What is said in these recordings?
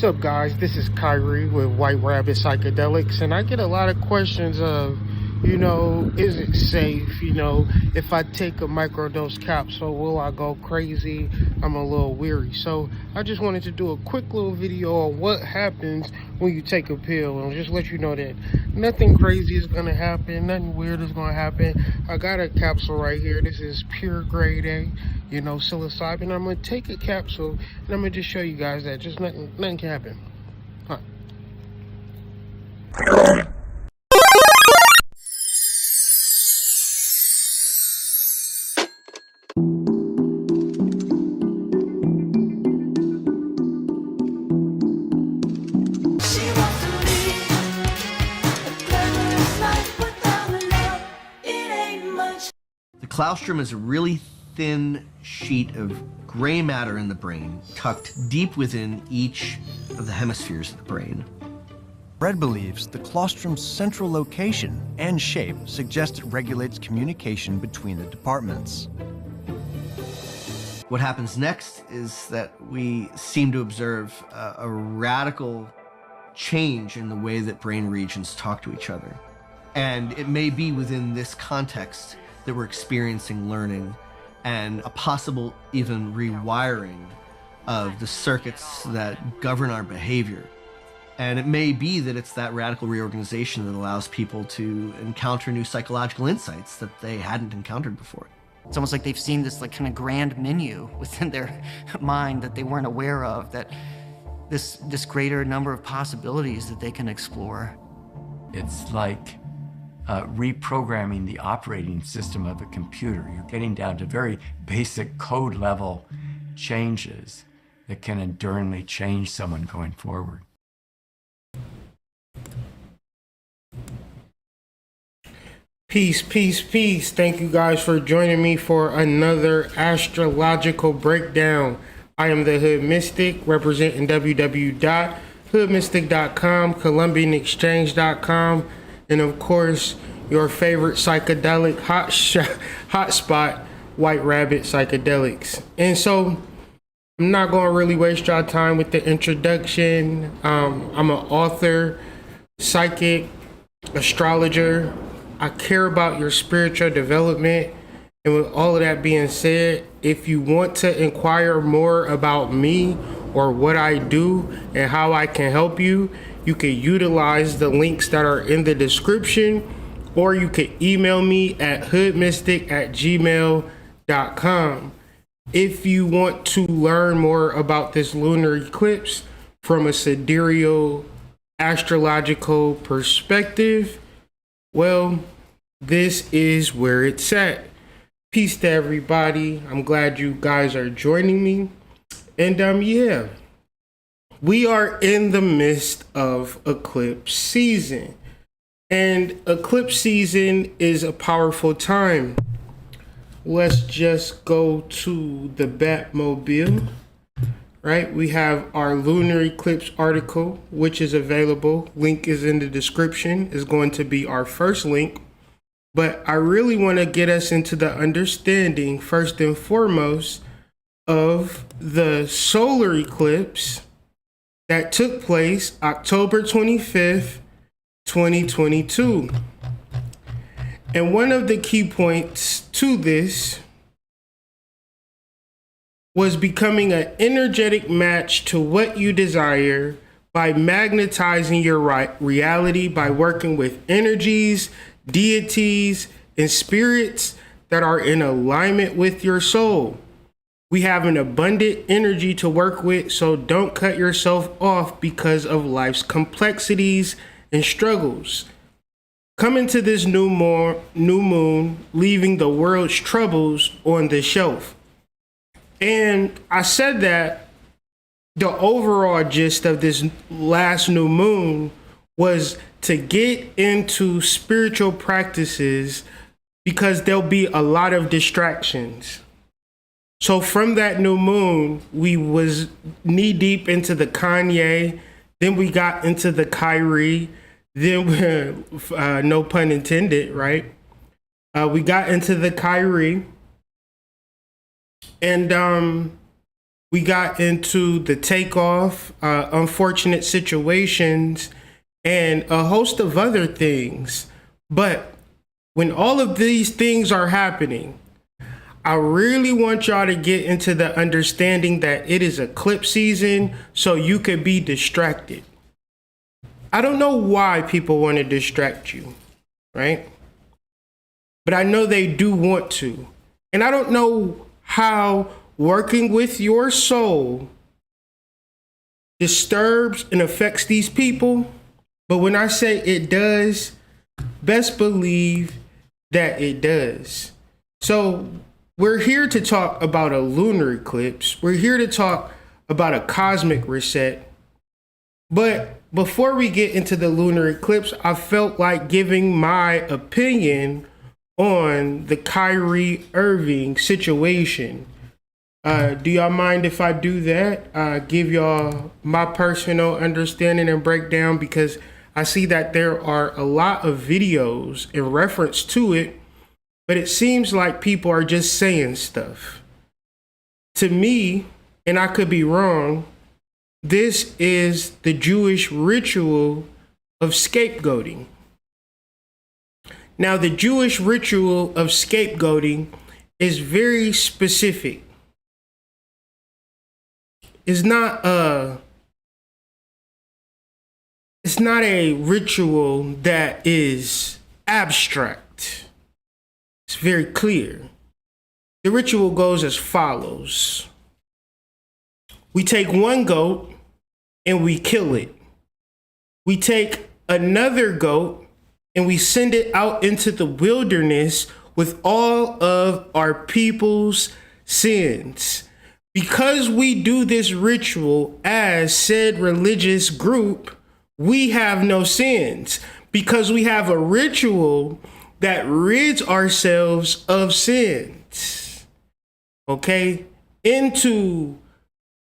up, guys? This is Kyrie with White Rabbit Psychedelics, and I get a lot of questions of, is it safe? If I take a microdose capsule, will I go crazy? I'm a little weary. So I just wanted to do a quick little video on what happens when you take a pill, and just let you know that nothing crazy is gonna happen, nothing weird is gonna happen. I got a capsule right here. This is pure grade A, psilocybin. I'm gonna take a capsule and I'm gonna just show you guys that just nothing can happen. Huh. The claustrum is a really thin sheet of gray matter in the brain, tucked deep within each of the hemispheres of the brain. Fred believes the claustrum's central location and shape suggest it regulates communication between the departments. What happens next is that we seem to observe a radical change in the way that brain regions talk to each other. And it may be within this context that we're experiencing learning and a possible even rewiring of the circuits that govern our behavior. And it may be that it's that radical reorganization that allows people to encounter new psychological insights that they hadn't encountered before. It's almost like they've seen this kind of grand menu within their mind that they weren't aware of, that this greater number of possibilities that they can explore. It's like reprogramming the operating system of a computer. You're getting down to very basic code level changes that can enduringly change someone going forward. Peace, peace, peace. Thank you guys for joining me for another astrological breakdown. I am the Hood Mystic, representing www.hoodmystic.com, columbianexchange.com, and of course, your favorite psychedelic hotspot, White Rabbit Psychedelics. And so, I'm not going to really waste y'all time with the introduction. I'm an author, psychic, astrologer. I care about your spiritual development. And with all of that being said, if you want to inquire more about me or what I do and how I can help you, you can utilize the links that are in the description, or you can email me at hoodmystic@gmail.com. If you want to learn more about this lunar eclipse from a sidereal astrological perspective, well, this is where it's at. Peace to everybody. I'm glad you guys are joining me. And yeah, we are in the midst of eclipse season. And eclipse season is a powerful time. Let's just go to the Batmobile, right? We have our Lunar Eclipse article, which is available. Link is in the description. Is going to be our first link. But I really want to get us into the understanding, first and foremost, of the solar eclipse that took place October 25th, 2022. And one of the key points to this was becoming an energetic match to what you desire by magnetizing your reality, by working with energies, deities, and spirits that are in alignment with your soul. We have an abundant energy to work with, so don't cut yourself off because of life's complexities and struggles. Come into this new moon, leaving the world's troubles on the shelf. And I said that the overall gist of this last new moon was to get into spiritual practices because there'll be a lot of distractions. So from that new moon, we was knee deep into the Kanye, then we got into the Kyrie, then no pun intended, right? We got into the Kyrie, and We got into the takeoff, unfortunate situations, and a host of other things. But when all of these things are happening, I really want y'all to get into the understanding that it is eclipse season, so you could be distracted. I don't know why people want to distract you, right? But I know they do want to. And I don't know how working with your soul disturbs and affects these people. But when I say it does, best believe that it does. So we're here to talk about a lunar eclipse. We're here to talk about a cosmic reset. But before we get into the lunar eclipse, I felt like giving my opinion on the Kyrie Irving situation. Do y'all mind if I do that? Give y'all my personal understanding and breakdown, because I see that there are a lot of videos in reference to it, but it seems like people are just saying stuff. To me, and I could be wrong, this is the Jewish ritual of scapegoating. Now, the Jewish ritual of scapegoating is very specific. It's not a ritual that is abstract. It's very clear. The ritual goes as follows. We take one goat and we kill it. We take another goat and we send it out into the wilderness with all of our people's sins. Because we do this ritual as said religious group, we have no sins, because we have a ritual that rids ourselves of sins. Okay? And to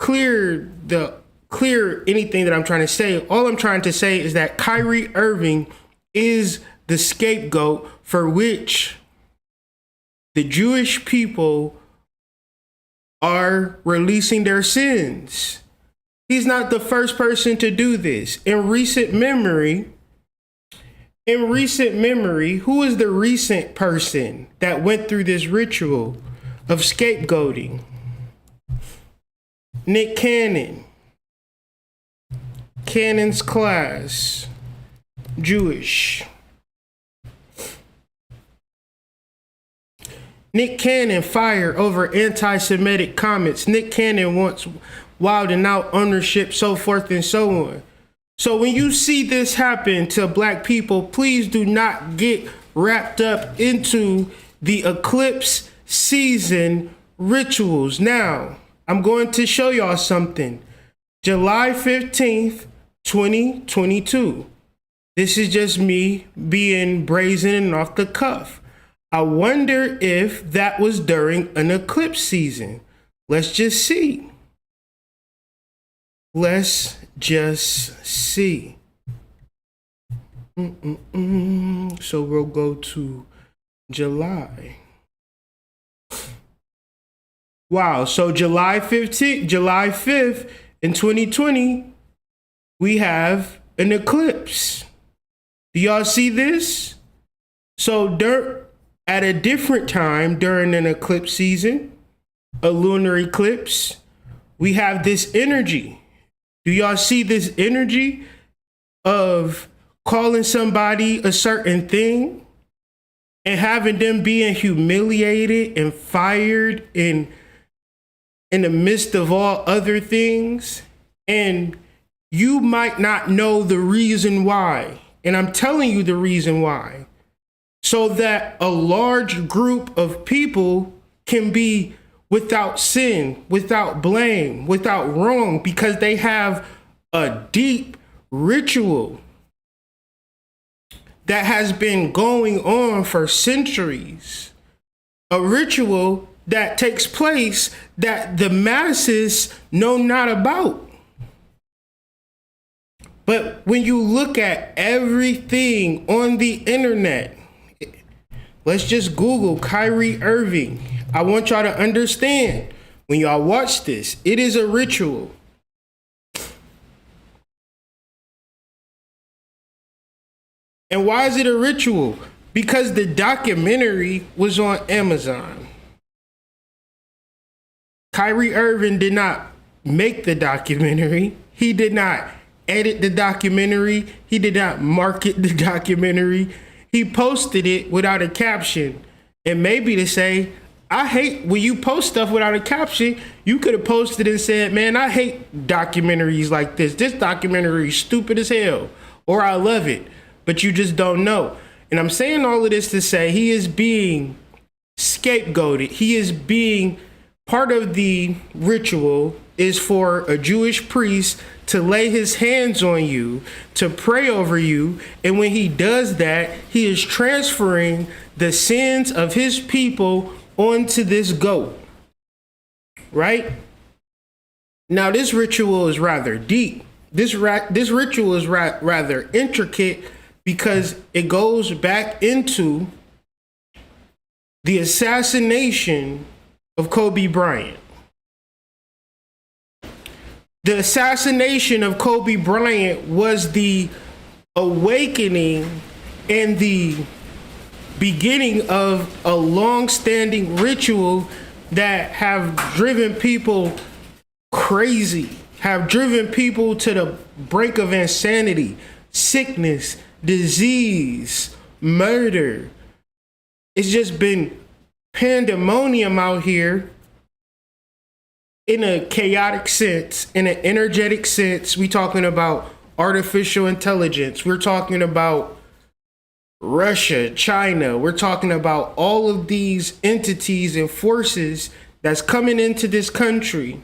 clear anything that I'm trying to say, all I'm trying to say is that Kyrie Irving is the scapegoat for which the Jewish people are releasing their sins. He's not the first person to do this. In recent memory, who is the recent person that went through this ritual of scapegoating? Nick Cannon. Cannon's class. Jewish. Nick Cannon fired over anti-Semitic comments. Nick Cannon wants wild and out ownership, so forth and so on. So when you see this happen to Black people, please do not get wrapped up into the eclipse season rituals. Now, I'm going to show y'all something. July 15th, 2022. This is just me being brazen and off the cuff. I wonder if that was during an eclipse season. Let's just see. Let's just see. So we'll go to July. Wow, so July 5th in 2020, we have an eclipse. Do y'all see this? So at a different time during an eclipse season, a lunar eclipse, we have this energy. Do y'all see this energy of calling somebody a certain thing and having them being humiliated and fired in the midst of all other things? And you might not know the reason why. And I'm telling you the reason why. So that a large group of people can be without sin, without blame, without wrong, because they have a deep ritual that has been going on for centuries. A ritual that takes place that the masses know not about. But when you look at everything on the internet, let's just Google Kyrie Irving. I want y'all to understand, When y'all watch this, it is a ritual. And why is it a ritual? Because the documentary was on Amazon. Kyrie Irving did not make the documentary. He did not edit the documentary. He did not market the documentary. He posted it without a caption. And maybe to say, I hate when you post stuff without a caption, you could have posted and said, man, I hate documentaries like this. This documentary is stupid as hell. Or I love it. But you just don't know. And I'm saying all of this to say he is being scapegoated. He is being part of the ritual is for a Jewish priest to lay his hands on you, to pray over you. And when he does that, he is transferring the sins of his people onto this goat. Right? Now, this ritual is rather deep. This ritual is rather intricate, because it goes back into the assassination of Kobe Bryant. The assassination of Kobe Bryant was the awakening and the beginning of a long-standing ritual that have driven people crazy, have driven people to the brink of insanity, sickness, disease, murder. It's just been pandemonium out here in a chaotic sense, in an energetic sense. We're talking about artificial intelligence. We're talking about Russia, China. We're talking about all of these entities and forces that's coming into this country.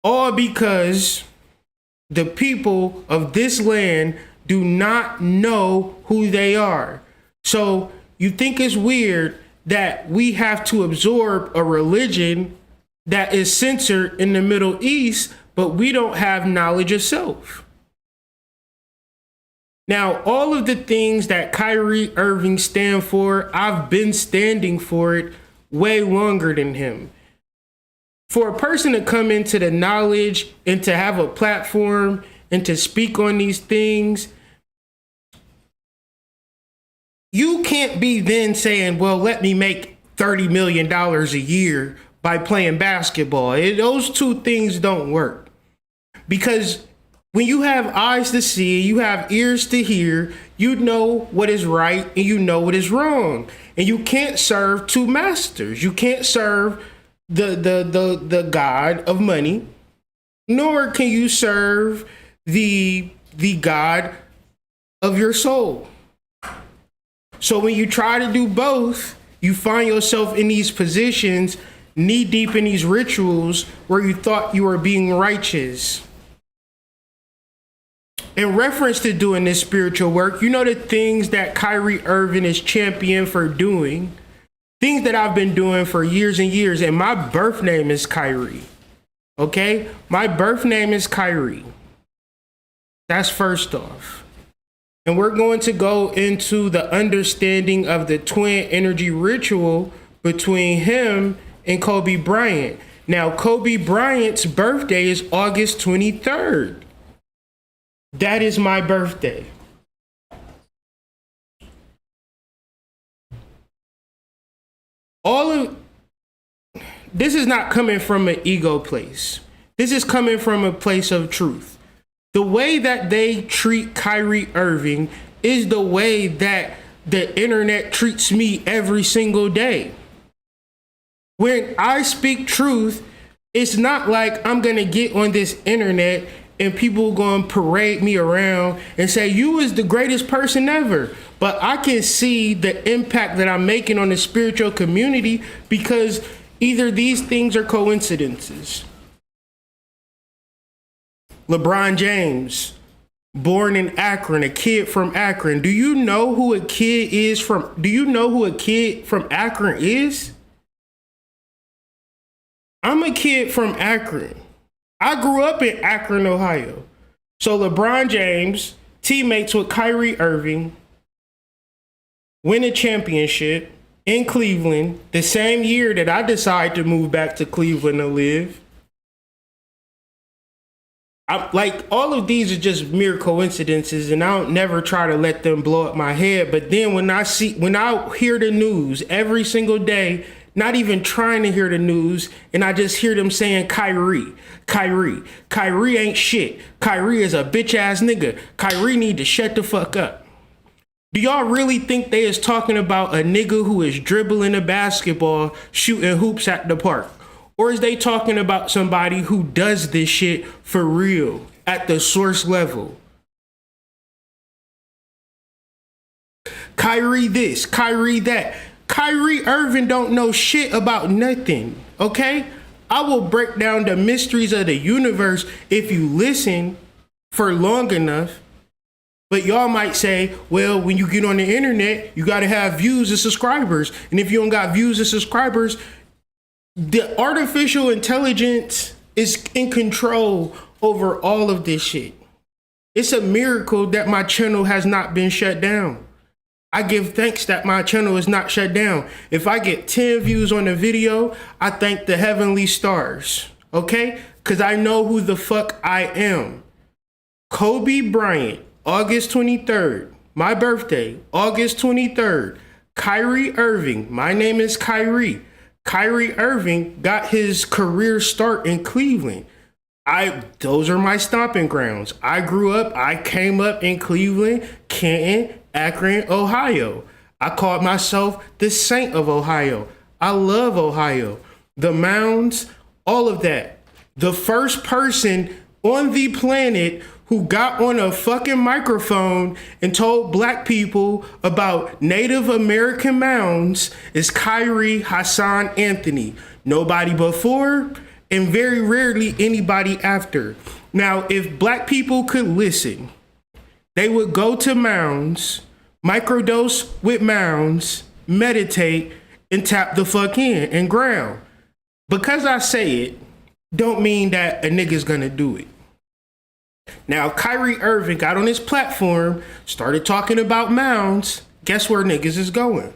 All because the people of this land do not know who they are. So you think it's weird that we have to absorb a religion that is censored in the Middle East, but we don't have knowledge of self. Now, all of the things that Kyrie Irving stands for, I've been standing for it way longer than him. For a person to come into the knowledge and to have a platform and to speak on these things, you can't be then saying, well, let me make $30 million a year by playing basketball. Those two things don't work. Because when you have eyes to see, you have ears to hear, you know what is right and you know what is wrong. And you can't serve two masters. You can't serve the God of money, nor can you serve the God of your soul. So when you try to do both, you find yourself in these positions, knee deep in these rituals where you thought you were being righteous. In reference to doing this spiritual work, you know the things that Kyrie Irving is champion for doing, things that I've been doing for years and years, and my birth name is Kyrie. Okay? My birth name is Kyrie. That's first off. And we're going to go into the understanding of the twin energy ritual between him and Kobe Bryant. Now, Kobe Bryant's birthday is August 23rd. That is my birthday. All of this is not coming from an ego place. This is coming from a place of truth. The way that they treat Kyrie Irving is the way that the internet treats me every single day. When I speak truth, it's not like I'm going to get on this internet and people going to parade me around and say, you is the greatest person ever. But I can see the impact that I'm making on the spiritual community, because either these things are coincidences. LeBron James, born in Akron, a kid from Akron. Do you know who a kid from Akron is? I'm a kid from Akron. I grew up in Akron, Ohio. So LeBron James, teammates with Kyrie Irving, win a championship, in Cleveland, the same year that I decided to move back to Cleveland to live. Like, all of these are just mere coincidences, and I don't never try to let them blow up my head. But then when I hear the news every single day, not even trying to hear the news, and I just hear them saying Kyrie ain't shit. Kyrie is a bitch ass nigga. Kyrie need to shut the fuck up. Do y'all really think they is talking about a nigga who is dribbling a basketball, shooting hoops at the park? Or is they talking about somebody who does this shit for real at the source level? Kyrie this, Kyrie that. Kyrie Irving don't know shit about nothing, okay? I will break down the mysteries of the universe if you listen for long enough. But y'all might say, well, when you get on the internet, you got to have views and subscribers. And if you don't got views and subscribers, the artificial intelligence is in control over all of this shit. It's a miracle that my channel has not been shut down. I give thanks that my channel is not shut down. If I get 10 views on a video, I thank the heavenly stars, okay? Because I know who the fuck I am. Kobe Bryant, August 23rd, my birthday, August 23rd. Kyrie Irving, my name is Kyrie. Kyrie Irving got his career start in Cleveland. Those are my stomping grounds. I came up in Cleveland, Canton, Akron, Ohio. I called myself the Saint of Ohio. I love Ohio. The mounds, all of that. The first person on the planet who got on a fucking microphone and told black people about Native American mounds is Kyrie Hassan Anthony. Nobody before and very rarely anybody after. Now, if black people could listen, they would go to mounds, microdose with mounds, meditate, and tap the fuck in and ground. Because I say it, don't mean that a nigga's gonna do it. Now, Kyrie Irving got on his platform, started talking about mounds. Guess where niggas is going?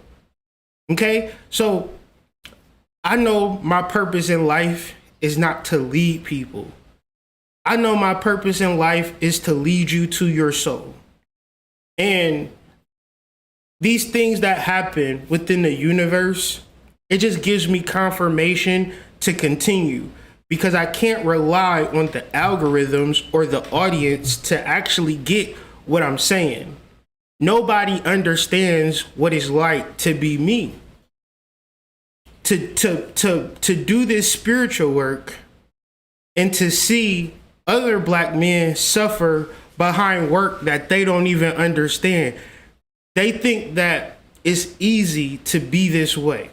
Okay, so I know my purpose in life is not to lead people. I know my purpose in life is to lead you to your soul. And these things that happen within the universe, it just gives me confirmation to continue. Because I can't rely on the algorithms or the audience to actually get what I'm saying. Nobody understands what it's like to be me. To do this spiritual work and to see other black men suffer behind work that they don't even understand. They think that it's easy to be this way.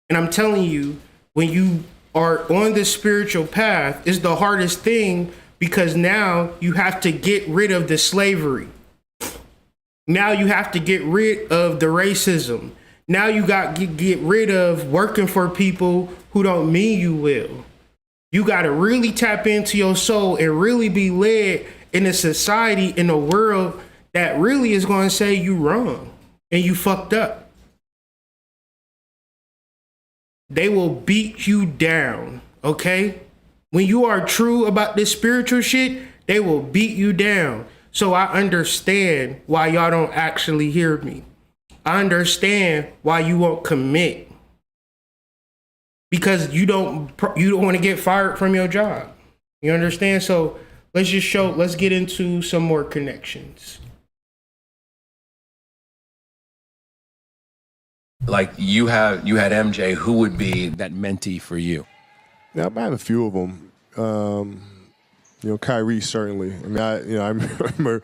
And I'm telling you, when you are on the spiritual path, is the hardest thing, because now you have to get rid of the slavery. Now you have to get rid of the racism. Now you got to get rid of working for people who don't mean you well. You got to really tap into your soul and really be led in a society, in a world that really is going to say you wrong and you fucked up. They will beat you down, okay? When you are true about this spiritual shit, they will beat you down. So I understand why y'all don't actually hear me. I understand why you won't commit. Because you don't want to get fired from your job. You understand? So let's get into some more connections. Like you had MJ, who would be that mentee for you? Yeah, I have a few of them. Kyrie certainly. I mean, I remember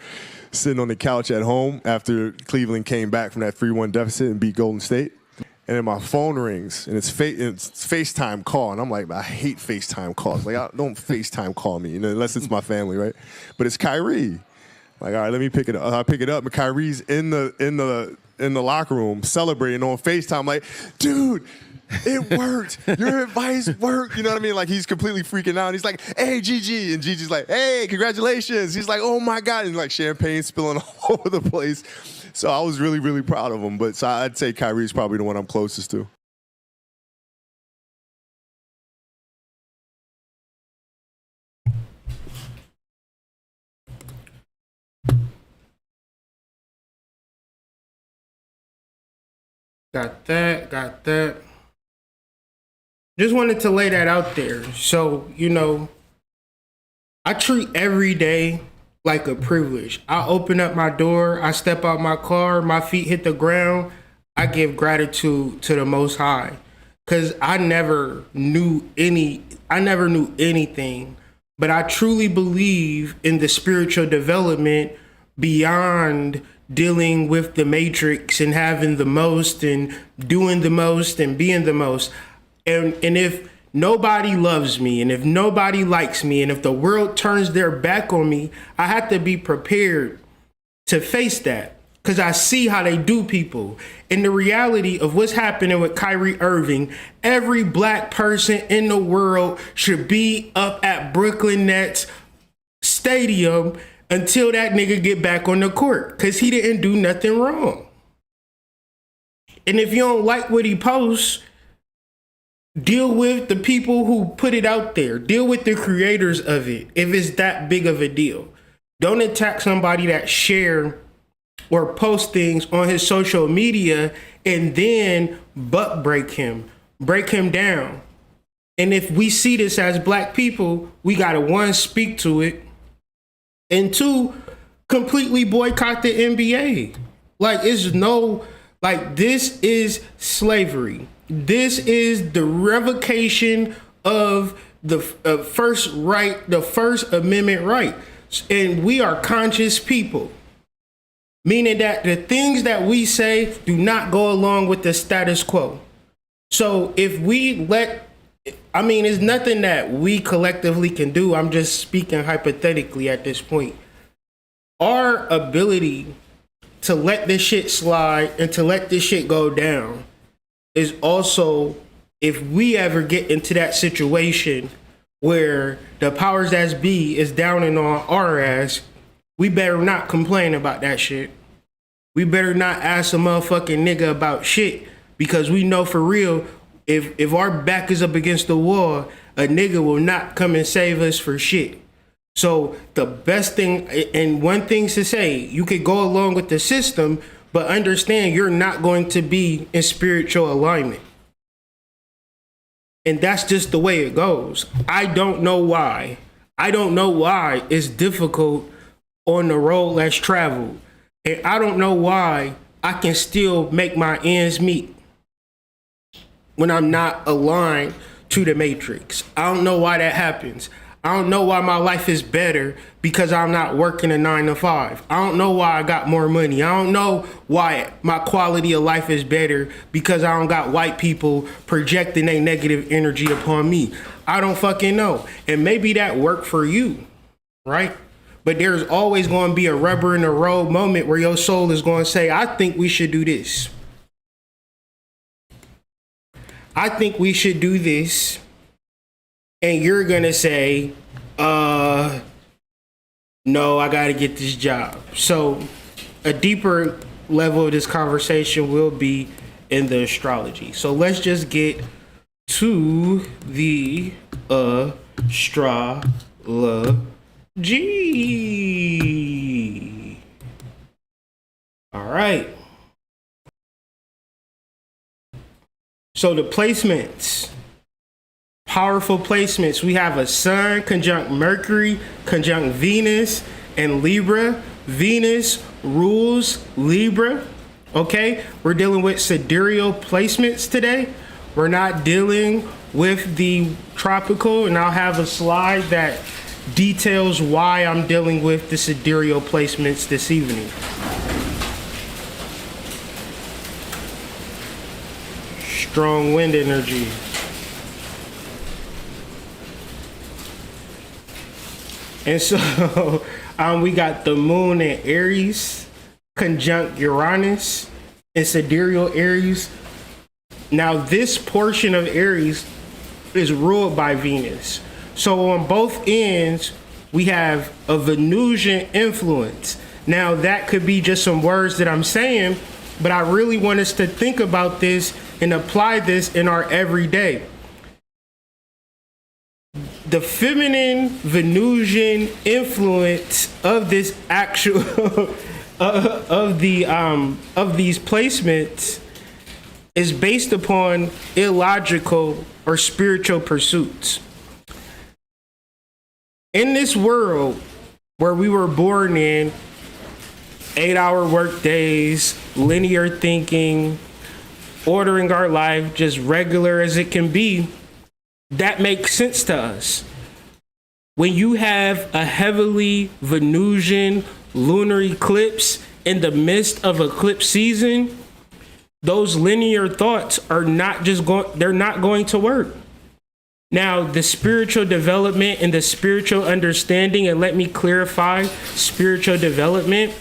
sitting on the couch at home after Cleveland came back from that 3-1 deficit and beat Golden State, and then my phone rings and it's FaceTime call, and I'm like, I hate FaceTime calls. Like, don't FaceTime call me, unless it's my family, right? But it's Kyrie. Like, all right, let me pick it up. I pick it up, and Kyrie's in the locker room celebrating on FaceTime, like, dude, it worked. Your advice worked. You know what I mean? Like, he's completely freaking out. He's like, hey, Gigi. And Gigi's like, hey, congratulations. He's like, oh my God. And like champagne spilling all over the place. So I was really, really proud of him. But so I'd say Kyrie's probably the one I'm closest to. Got that. Just wanted to lay that out there. So, you know, I treat every day like a privilege. I open up my door, I step out my car, my feet hit the ground. I give gratitude to the Most High, because I never knew anything, but I truly believe in the spiritual development beyond dealing with the matrix and having the most and doing the most and being the most. And if nobody loves me, and if nobody likes me, and if the world turns their back on me, I have to be prepared to face that, because I see how they do people. And the reality of what's happening with Kyrie Irving, every black person in the world should be up at Brooklyn Nets Stadium until that nigga get back on the court, because he didn't do nothing wrong. And if you don't like what he posts, deal with the people who put it out there. Deal with the creators of it, if it's that big of a deal. Don't attack somebody that share or post things on his social media and then break him down. And if we see this as black people, we gotta, one, speak to it, and two, completely boycott the NBA. Like, it's no, like, this is slavery. This is the revocation of the First Amendment right. And we are conscious people, meaning that the things that we say do not go along with the status quo. So if we there's nothing that we collectively can do. I'm just speaking hypothetically at this point. Our ability to let this shit slide and to let this shit go down is also, if we ever get into that situation where the powers that be is downing on our ass, we better not complain about that shit. We better not ask a motherfucking nigga about shit, because we know for real, if our back is up against the wall, a nigga will not come and save us for shit. So the best thing, and one thing to say, you could go along with the system, but understand you're not going to be in spiritual alignment. And that's just the way it goes. I don't know why it's difficult on the road less traveled. And I don't know why I can still make my ends meet when I'm not aligned to the matrix. I don't know why that happens. I don't know why my life is better because I'm not working a 9 to 5. I don't know why I got more money. I don't know why my quality of life is better because I don't got white people projecting their negative energy upon me. I don't fucking know. And maybe that worked for you, right? But there's always going to be a rubber in the road moment where your soul is going to say, I think we should do this. I think we should do this. And you're going to say, no, I got to get this job. So a deeper level of this conversation will be in the astrology. So let's just get to the astrology. All right. So the placements. Powerful placements. We have a Sun conjunct Mercury, conjunct Venus, and Libra. Venus rules Libra. Okay, we're dealing with sidereal placements today. We're not dealing with the tropical, and I'll have a slide that details why I'm dealing with the sidereal placements this evening. Strong wind energy. And so we got the moon in Aries, conjunct Uranus in sidereal Aries. Now this portion of Aries is ruled by Venus. So on both ends, we have a Venusian influence. Now, that could be just some words that I'm saying, but I really want us to think about this and apply this in our everyday. The feminine Venusian influence of this actual of these placements is based upon illogical or spiritual pursuits. In this world where we were born in, 8-hour work days, linear thinking, ordering our life just regular as it can be, that makes sense to us. When you have a heavily Venusian lunar eclipse in the midst of eclipse season, those linear thoughts are not just they're not going to work. Now, the spiritual development and the spiritual understanding, and let me clarify spiritual development.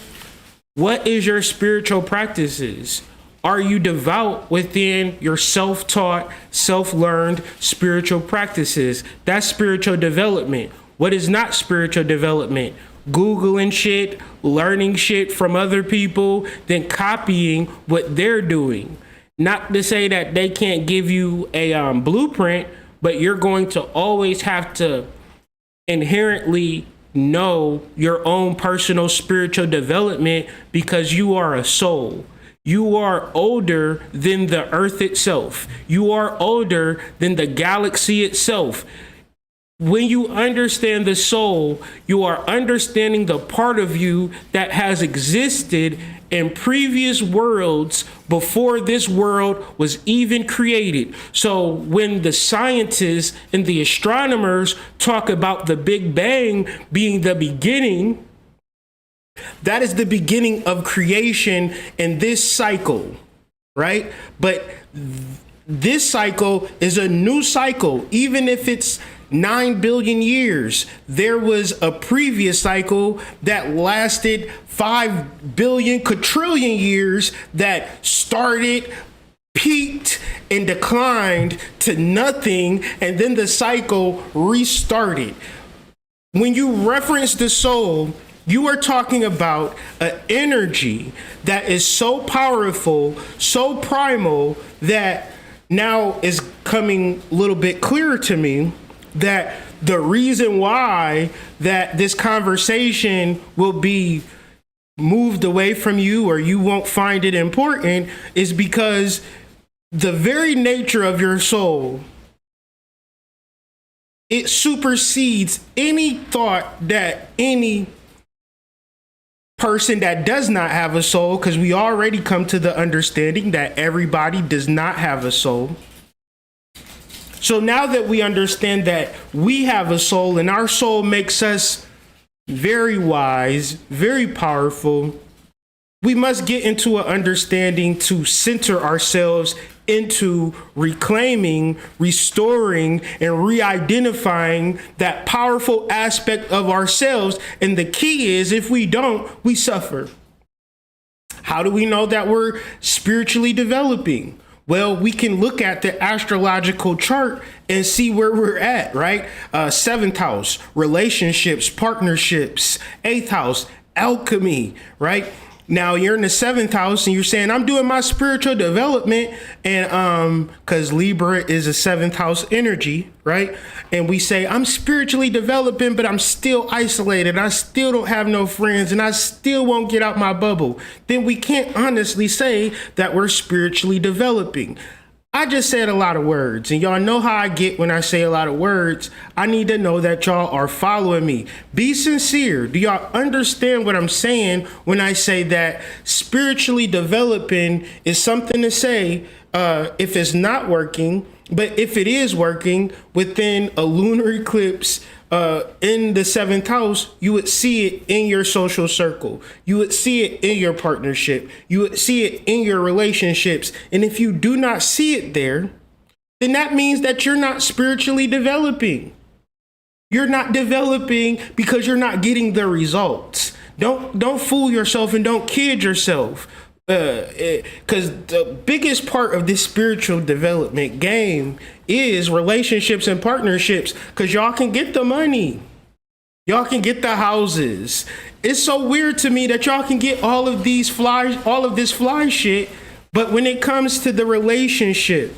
What is your spiritual practices? Are you devout within your self-taught, self-learned spiritual practices? That's spiritual development. What is not spiritual development? Googling shit, learning shit from other people, then copying what they're doing. Not to say that they can't give you a blueprint, but you're going to always have to inherently know your own personal spiritual development because you are a soul. You are older than the earth itself. You are older than the galaxy itself. When you understand the soul, you are understanding the part of you that has existed in previous worlds before this world was even created. So when the scientists and the astronomers talk about the Big Bang being the beginning, that is the beginning of creation in this cycle, right? But this cycle is a new cycle. Even if it's 9 billion years, there was a previous cycle that lasted 5 billion quadrillion years that started, peaked, and declined to nothing, and then the cycle restarted. When you reference the soul, you are talking about an energy that is so powerful, so primal, that now is coming a little bit clearer to me that the reason why that this conversation will be moved away from you or you won't find it important is because the very nature of your soul, it supersedes any thought that any person that does not have a soul, because we already come to the understanding that everybody does not have a soul. So now that we understand that we have a soul and our soul makes us very wise, very powerful, we must get into an understanding to center ourselves into reclaiming, restoring, and re-identifying that powerful aspect of ourselves. And the key is, if we don't, we suffer. How do we know that we're spiritually developing? Well, we can look at the astrological chart and see where we're at, right? 7th house, relationships, partnerships. 8th house, alchemy, right? Now you're in the 7th house and you're saying, I'm doing my spiritual development. And because Libra is a 7th house energy, right? And we say, I'm spiritually developing, but I'm still isolated. I still don't have no friends and I still won't get out my bubble. Then we can't honestly say that we're spiritually developing. I just said a lot of words, and y'all know how I get when I say a lot of words. I need to know that y'all are following me. Be sincere. Do y'all understand what I'm saying when I say that spiritually developing is something to say if it's not working, but if it is working within a lunar eclipse in the 7th house, you would see it in your social circle. You would see it in your partnership. You would see it in your relationships. And if you do not see it there, then that means that you're not spiritually developing. You're not developing because you're not getting the results. Don't fool yourself and don't kid yourself. Because the biggest part of this spiritual development game is relationships and partnerships, because y'all can get the money. Y'all can get the houses. It's so weird to me that y'all can get all of this fly shit, but when it comes to the relationship,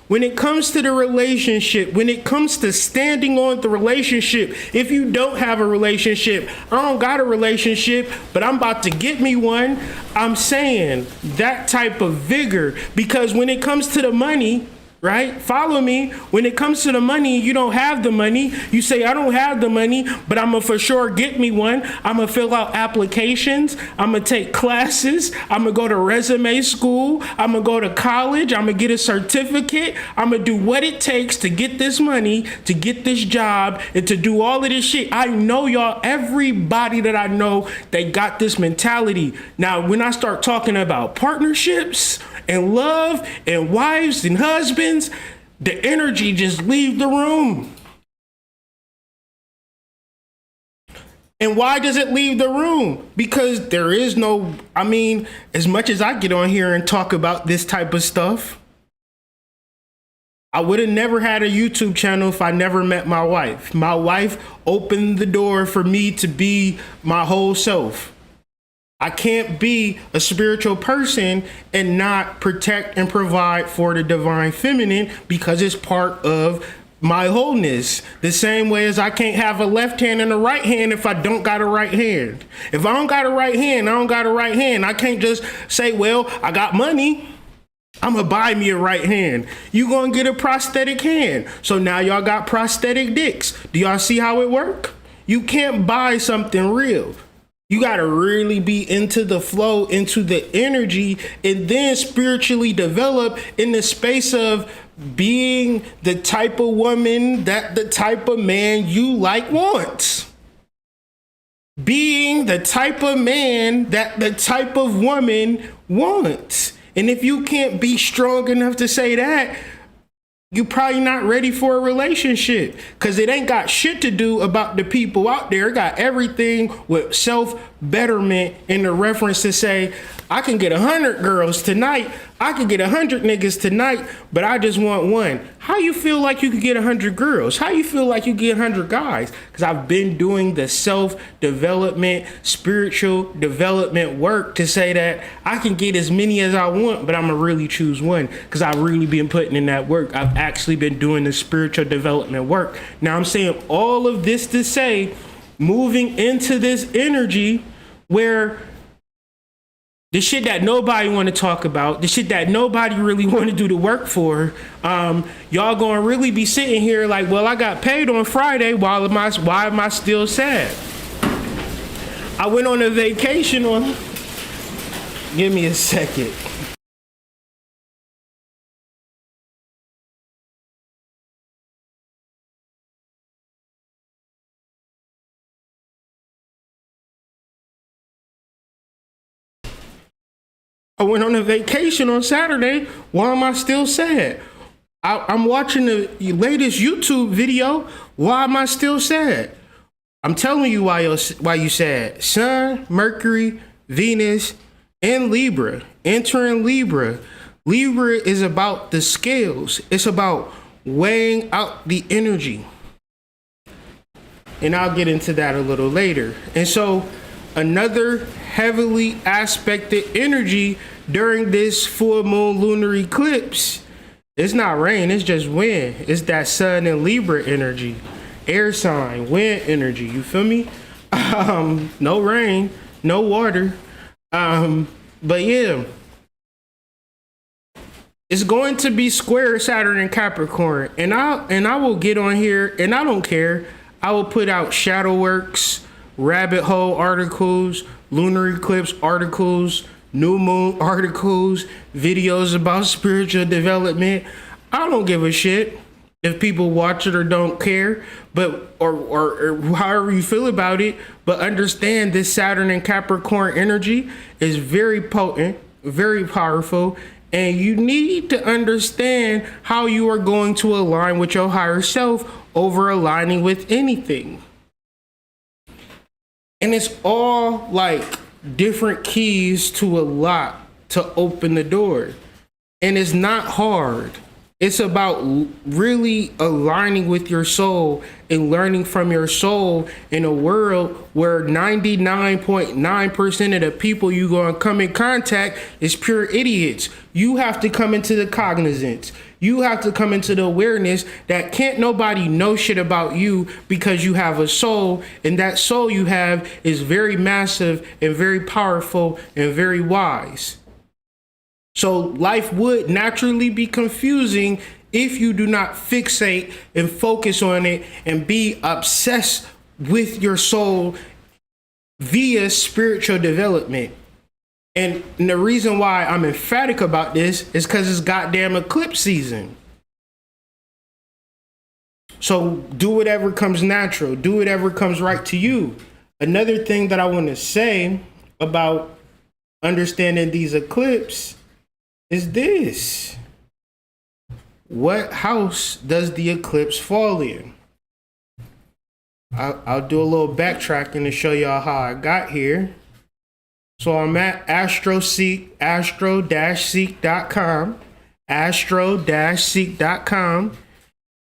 when it comes to standing on the relationship, if you don't have a relationship, I don't got a relationship, but I'm about to get me one. I'm saying that type of vigor, because when it comes to the money, right? Follow me. When it comes to the money, you don't have the money. You say, I don't have the money, but I'm going to for sure get me one. I'm going to fill out applications. I'm going to take classes. I'm going to go to resume school. I'm going to go to college. I'm going to get a certificate. I'm going to do what it takes to get this money, to get this job, and to do all of this shit. I know y'all, everybody that I know, they got this mentality. Now, when I start talking about partnerships and love and wives and husbands, the energy just leave the room. And why does it leave the room? Because there is no, I mean, as much as I get on here and talk about this type of stuff, I would have never had a YouTube channel if I never met my wife. My wife opened the door for me to be my whole self. I can't be a spiritual person and not protect and provide for the divine feminine, because it's part of my wholeness. The same way as I can't have a left hand and a right hand if I don't got a right hand. If I don't got a right hand, I don't got a right hand. I can't just say, well, I got money, I'm gonna buy me a right hand. You gonna get a prosthetic hand. So now y'all got prosthetic dicks. Do y'all see how it work? You can't buy something real. You got to really be into the flow, into the energy, and then spiritually develop in the space of being the type of woman that the type of man you like wants. Being the type of man that the type of woman wants. And if you can't be strong enough to say that, you're probably not ready for a relationship, because it ain't got shit to do about the people out there. It got everything with self-betterment in the reference to say, I can get 100 girls tonight. I can get 100 niggas tonight, but I just want one. How you feel like you could get 100 girls? How you feel like you get 100 guys? Because I've been doing the self-development, spiritual development work to say that I can get as many as I want, but I'm going to really choose one, because I've really been putting in that work. I've actually been doing the spiritual development work. Now I'm saying all of this to say, moving into this energy where the shit that nobody want to talk about, the shit that nobody really want to do the work for, y'all gonna really be sitting here like, well, I got paid on Friday, why am I still sad? I went on a vacation on, give me a second. I went on a vacation on Saturday. Why am I still sad? I'm watching the latest YouTube video. Why am I still sad? I'm telling you why you sad. Sun, Mercury, Venus, and Libra. Entering Libra. Libra is about the scales. It's about weighing out the energy. And I'll get into that a little later. And so another heavily aspected energy during this full moon lunar eclipse, it's not rain, it's just wind. It's that sun and Libra energy, air sign, wind energy, you feel me? No rain, no water. But yeah, it's going to be square Saturn and Capricorn, and I will get on here, and I don't care. I will put out shadow works, rabbit hole articles, lunar eclipse articles, new moon articles, videos about spiritual development. I don't give a shit if people watch it or don't care, but or however you feel about it. But understand this Saturn and Capricorn energy is very potent, very powerful, and you need to understand how you are going to align with your higher self over aligning with anything. And it's all like different keys to a lock to open the door. And it's not hard. It's about really aligning with your soul and learning from your soul in a world where 99.9% of the people you're going to come in contact is pure idiots. You have to come into the cognizance. You have to come into the awareness that can't nobody know shit about you because you have a soul, and that soul you have is very massive and very powerful and very wise. So life would naturally be confusing if you do not fixate and focus on it and be obsessed with your soul via spiritual development. And the reason why I'm emphatic about this is because it's goddamn eclipse season. So do whatever comes natural. Do whatever comes right to you. Another thing that I want to say about understanding these eclipses is this. What house does the eclipse fall in? I'll do a little backtracking to show y'all how I got here. So I'm at astro-seek.com, astro-seek.com,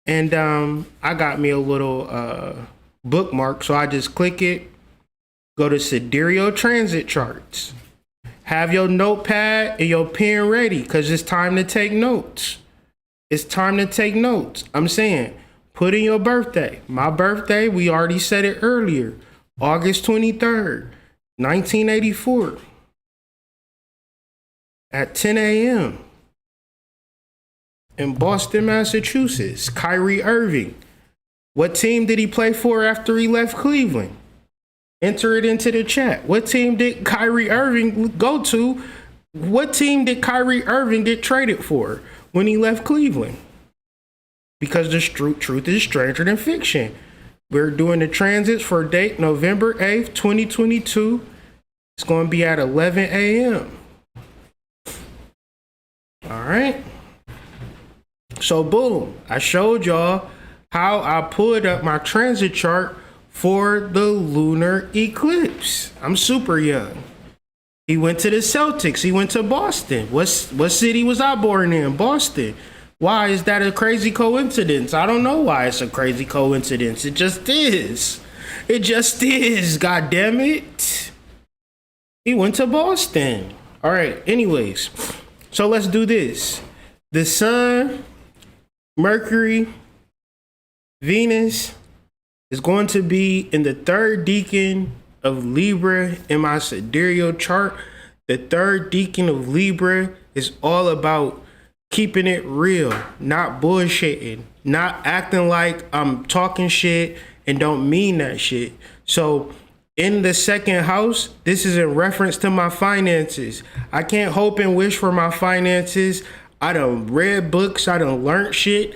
and I got me a little bookmark. So I just click it, go to Sidereal Transit Charts. Have your notepad and your pen ready because it's time to take notes. It's time to take notes. I'm saying, put in your birthday. My birthday, we already said it earlier, August 23rd, 1984 at 10 a.m. in Boston, Massachusetts. Kyrie Irving. What team did he play for after he left Cleveland? Enter it into the chat. What team did Kyrie Irving go to? What team did Kyrie Irving get traded for when he left Cleveland? Because the truth is stranger than fiction. We're doing the transits for date November 8th, 2022. It's going to be at 11 a.m. All right. So boom, I showed y'all how I pulled up my transit chart for the lunar eclipse. I'm super young. He went to the Celtics. He went to Boston. What city was I born in? Boston. Why is that a crazy coincidence? I don't know why it's a crazy coincidence. It just is. It just is. God damn it. He went to Boston. All right. Anyways, so let's do this. The sun, Mercury, Venus is going to be in the third decan of Libra in my sidereal chart. The third decan of Libra is all about keeping it real, not bullshitting, not acting like I'm talking shit and don't mean that shit. So in the second house, this is in reference to my finances. I can't hope and wish for my finances. I done read books, I done learned shit.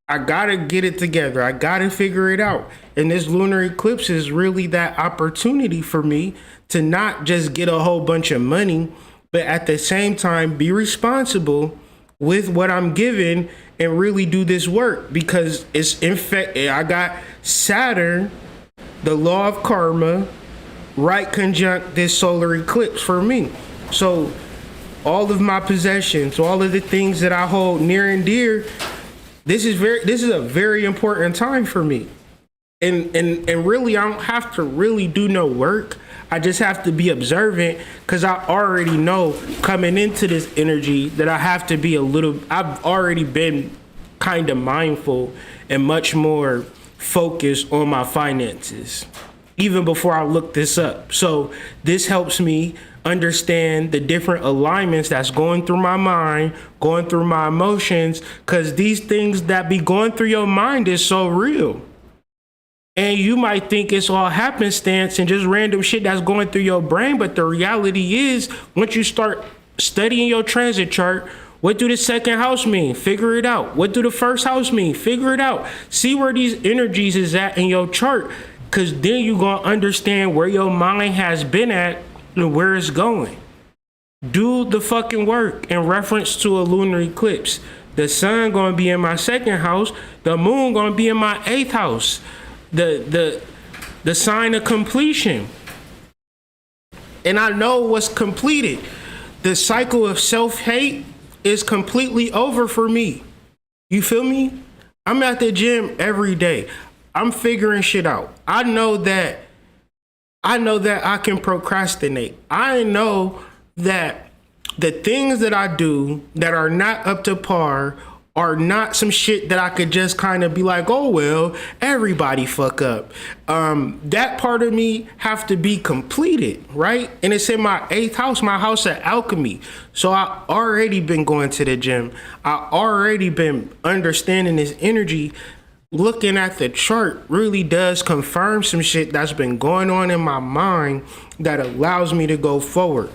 I gotta get it together. I gotta figure it out. And this lunar eclipse is really that opportunity for me to not just get a whole bunch of money, but at the same time be responsible with what I'm given and really do this work, because it's in fact, I got Saturn, the law of karma, right conjunct this solar eclipse for me. So all of my possessions, all of the things that I hold near and dear, this is a very important time for me. And really, I don't have to really do no work. I just have to be observant, because I already know coming into this energy that I have to be I've already been kind of mindful and much more focused on my finances, even before I look this up. So this helps me understand the different alignments that's going through my mind, going through my emotions, because these things that be going through your mind is so real. And you might think it's all happenstance and just random shit that's going through your brain. But the reality is, once you start studying your transit chart, what do the second house mean? Figure it out. What do the first house mean? Figure it out. See where these energies is at in your chart, because then you're going to understand where your mind has been at and where it's going. Do the fucking work in reference to a lunar eclipse. The sun going to be in my second house. The moon going to be in my eighth house. The sign of completion. And I know what's completed. The cycle of self-hate is completely over for me. You feel me? I'm at the gym every day. I'm figuring shit out. I know that I can procrastinate. I know that the things that I do that are not up to par are not some shit that I could just kind of be like, oh, well, everybody fuck up. That part of me have to be completed, right? And it's in my 8th house, my house of alchemy. So I already been going to the gym. I already been understanding this energy. Looking at the chart really does confirm some shit that's been going on in my mind that allows me to go forward.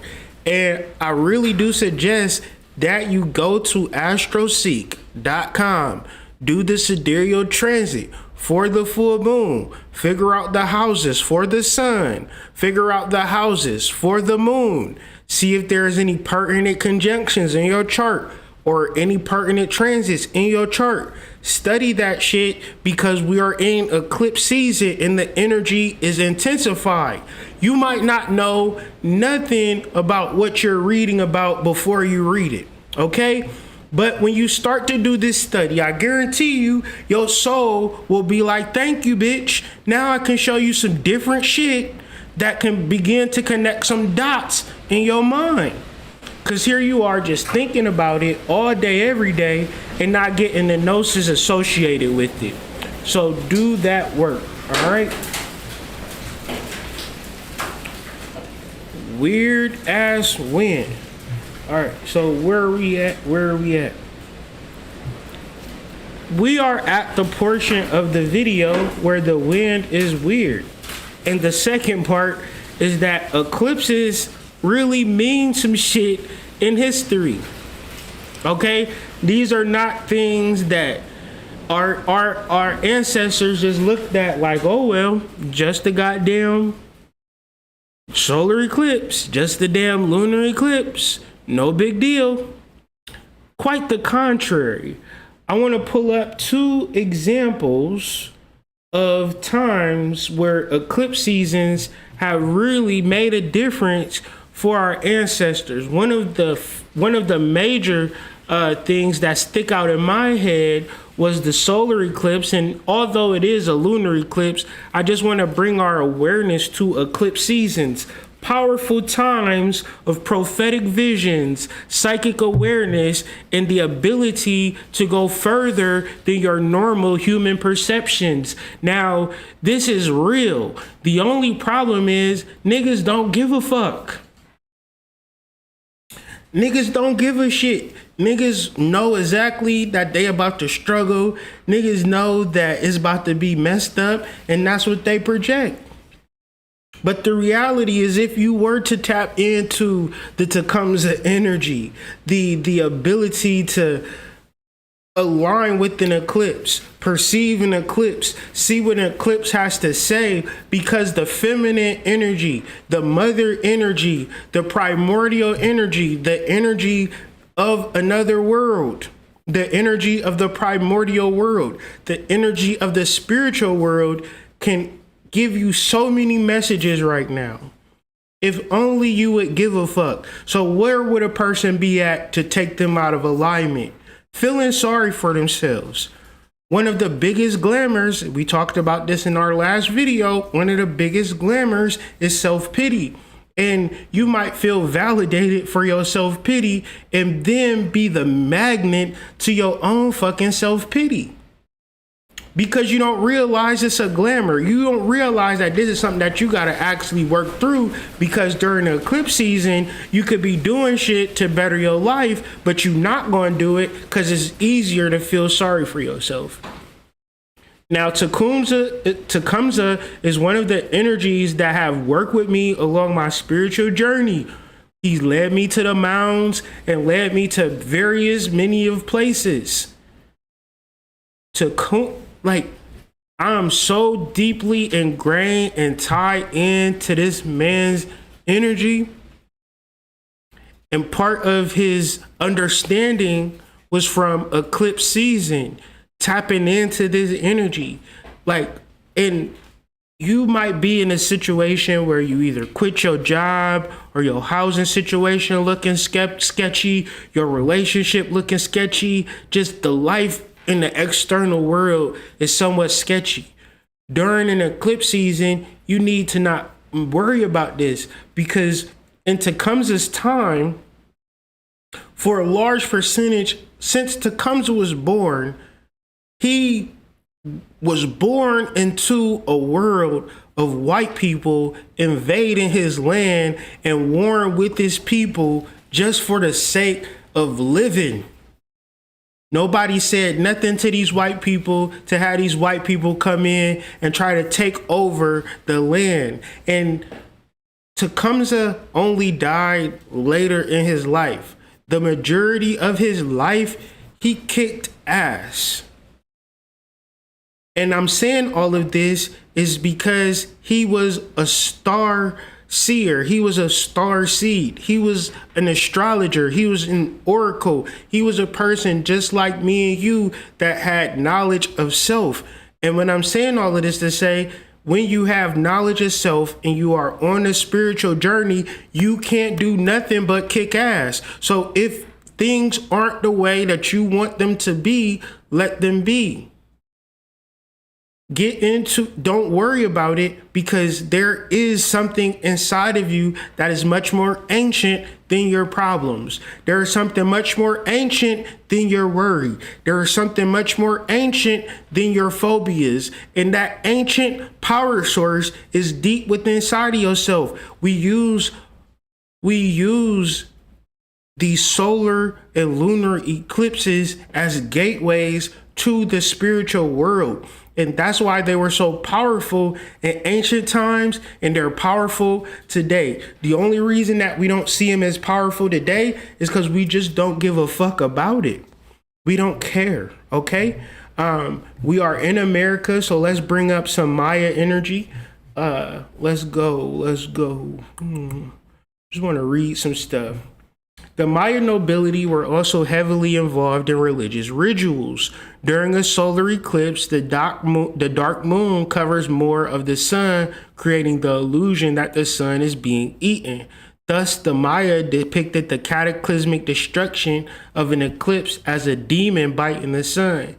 And I really do suggest that you go to astroseek.com, do the sidereal transit for the full moon, figure out the houses for the sun, figure out the houses for the moon, see if there's any pertinent conjunctions in your chart or any pertinent transits in your chart. Study that shit because we are in eclipse season and the energy is intensified. You might not know nothing about what you're reading about before you read it, okay? But when you start to do this study, I guarantee you, your soul will be like, thank you, bitch. Now I can show you some different shit that can begin to connect some dots in your mind. Because here you are just thinking about it all day, every day, and not getting the gnosis associated with it. So do that work, all right? Weird ass wind. All right, so where are we at? We are at the portion of the video where the wind is weird. And the second part is that eclipses really mean some shit in history. Okay? These are not things that our ancestors just looked at like, oh well, just a goddamn solar eclipse, just a damn lunar eclipse, no big deal. Quite the contrary. I want to pull up 2 examples of times where eclipse seasons have really made a difference for our ancestors. One of the major things that stick out in my head was the solar eclipse. And although it is a lunar eclipse, I just want to bring our awareness to eclipse seasons. Powerful times of prophetic visions, psychic awareness, and the ability to go further than your normal human perceptions. Now, this is real. The only problem is niggas don't give a fuck. Niggas don't give a shit. Niggas know exactly that they about to struggle. Niggas know that it's about to be messed up, and that's what they project. But the reality is, if you were to tap into the Tecumseh energy, the ability to align with an eclipse, perceive an eclipse, see what an eclipse has to say, because the feminine energy, the mother energy, the primordial energy, the energy of another world, the energy of the primordial world, the energy of the spiritual world can give you so many messages right now. If only you would give a fuck. So where would a person be at to take them out of alignment? Feeling sorry for themselves. One of the biggest glamours, we talked about this in our last video, one of the biggest glamours is self-pity. And you might feel validated for your self-pity and then be the magnet to your own fucking self-pity. Because you don't realize it's a glamour. You don't realize that this is something that you got to actually work through, because during the eclipse season, you could be doing shit to better your life, but you're not going to do it because it's easier to feel sorry for yourself. Now, Tecumseh is one of the energies that have worked with me along my spiritual journey. He's led me to the mounds and led me to many of places. I'm so deeply ingrained and tied into this man's energy. And part of his understanding was from eclipse season, tapping into this energy. And you might be in a situation where you either quit your job or your housing situation looking sketchy, your relationship looking sketchy, just the life in the external world is somewhat sketchy. During an eclipse season, you need to not worry about this, because in Tecumseh's time, for a large percentage, since Tecumseh was born, he was born into a world of white people invading his land and warring with his people just for the sake of living. Nobody said nothing to these white people to have these white people come in and try to take over the land. And Tecumseh only died later in his life. The majority of his life, he kicked ass. And I'm saying all of this is because he was a star seer. He was a star seed. He was an astrologer. He was an oracle. He was a person just like me and you that had knowledge of self. And when I'm saying all of this to say, when you have knowledge of self and you are on a spiritual journey, you can't do nothing but kick ass. So if things aren't the way that you want them to be, let them be. Don't worry about it, because there is something inside of you that is much more ancient than your problems. There is something much more ancient than your worry. There is something much more ancient than your phobias. And that ancient power source is deep within inside of yourself. We use these solar and lunar eclipses as gateways to the spiritual world. And that's why they were so powerful in ancient times, and they're powerful today. The only reason that we don't see them as powerful today is because we just don't give a fuck about it. We don't care, okay? We are in America, so let's bring up some Maya energy. Let's go. Just want to read some stuff. The Maya nobility were also heavily involved in religious rituals. During a solar eclipse, the dark moon covers more of the sun, creating the illusion that the sun is being eaten. Thus, the Maya depicted the cataclysmic destruction of an eclipse as a demon biting the sun,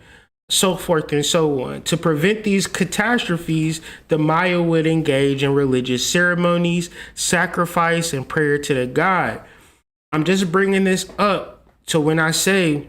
so forth and so on. To prevent these catastrophes, the Maya would engage in religious ceremonies, sacrifice, and prayer to the god. I'm just bringing this up, so when I say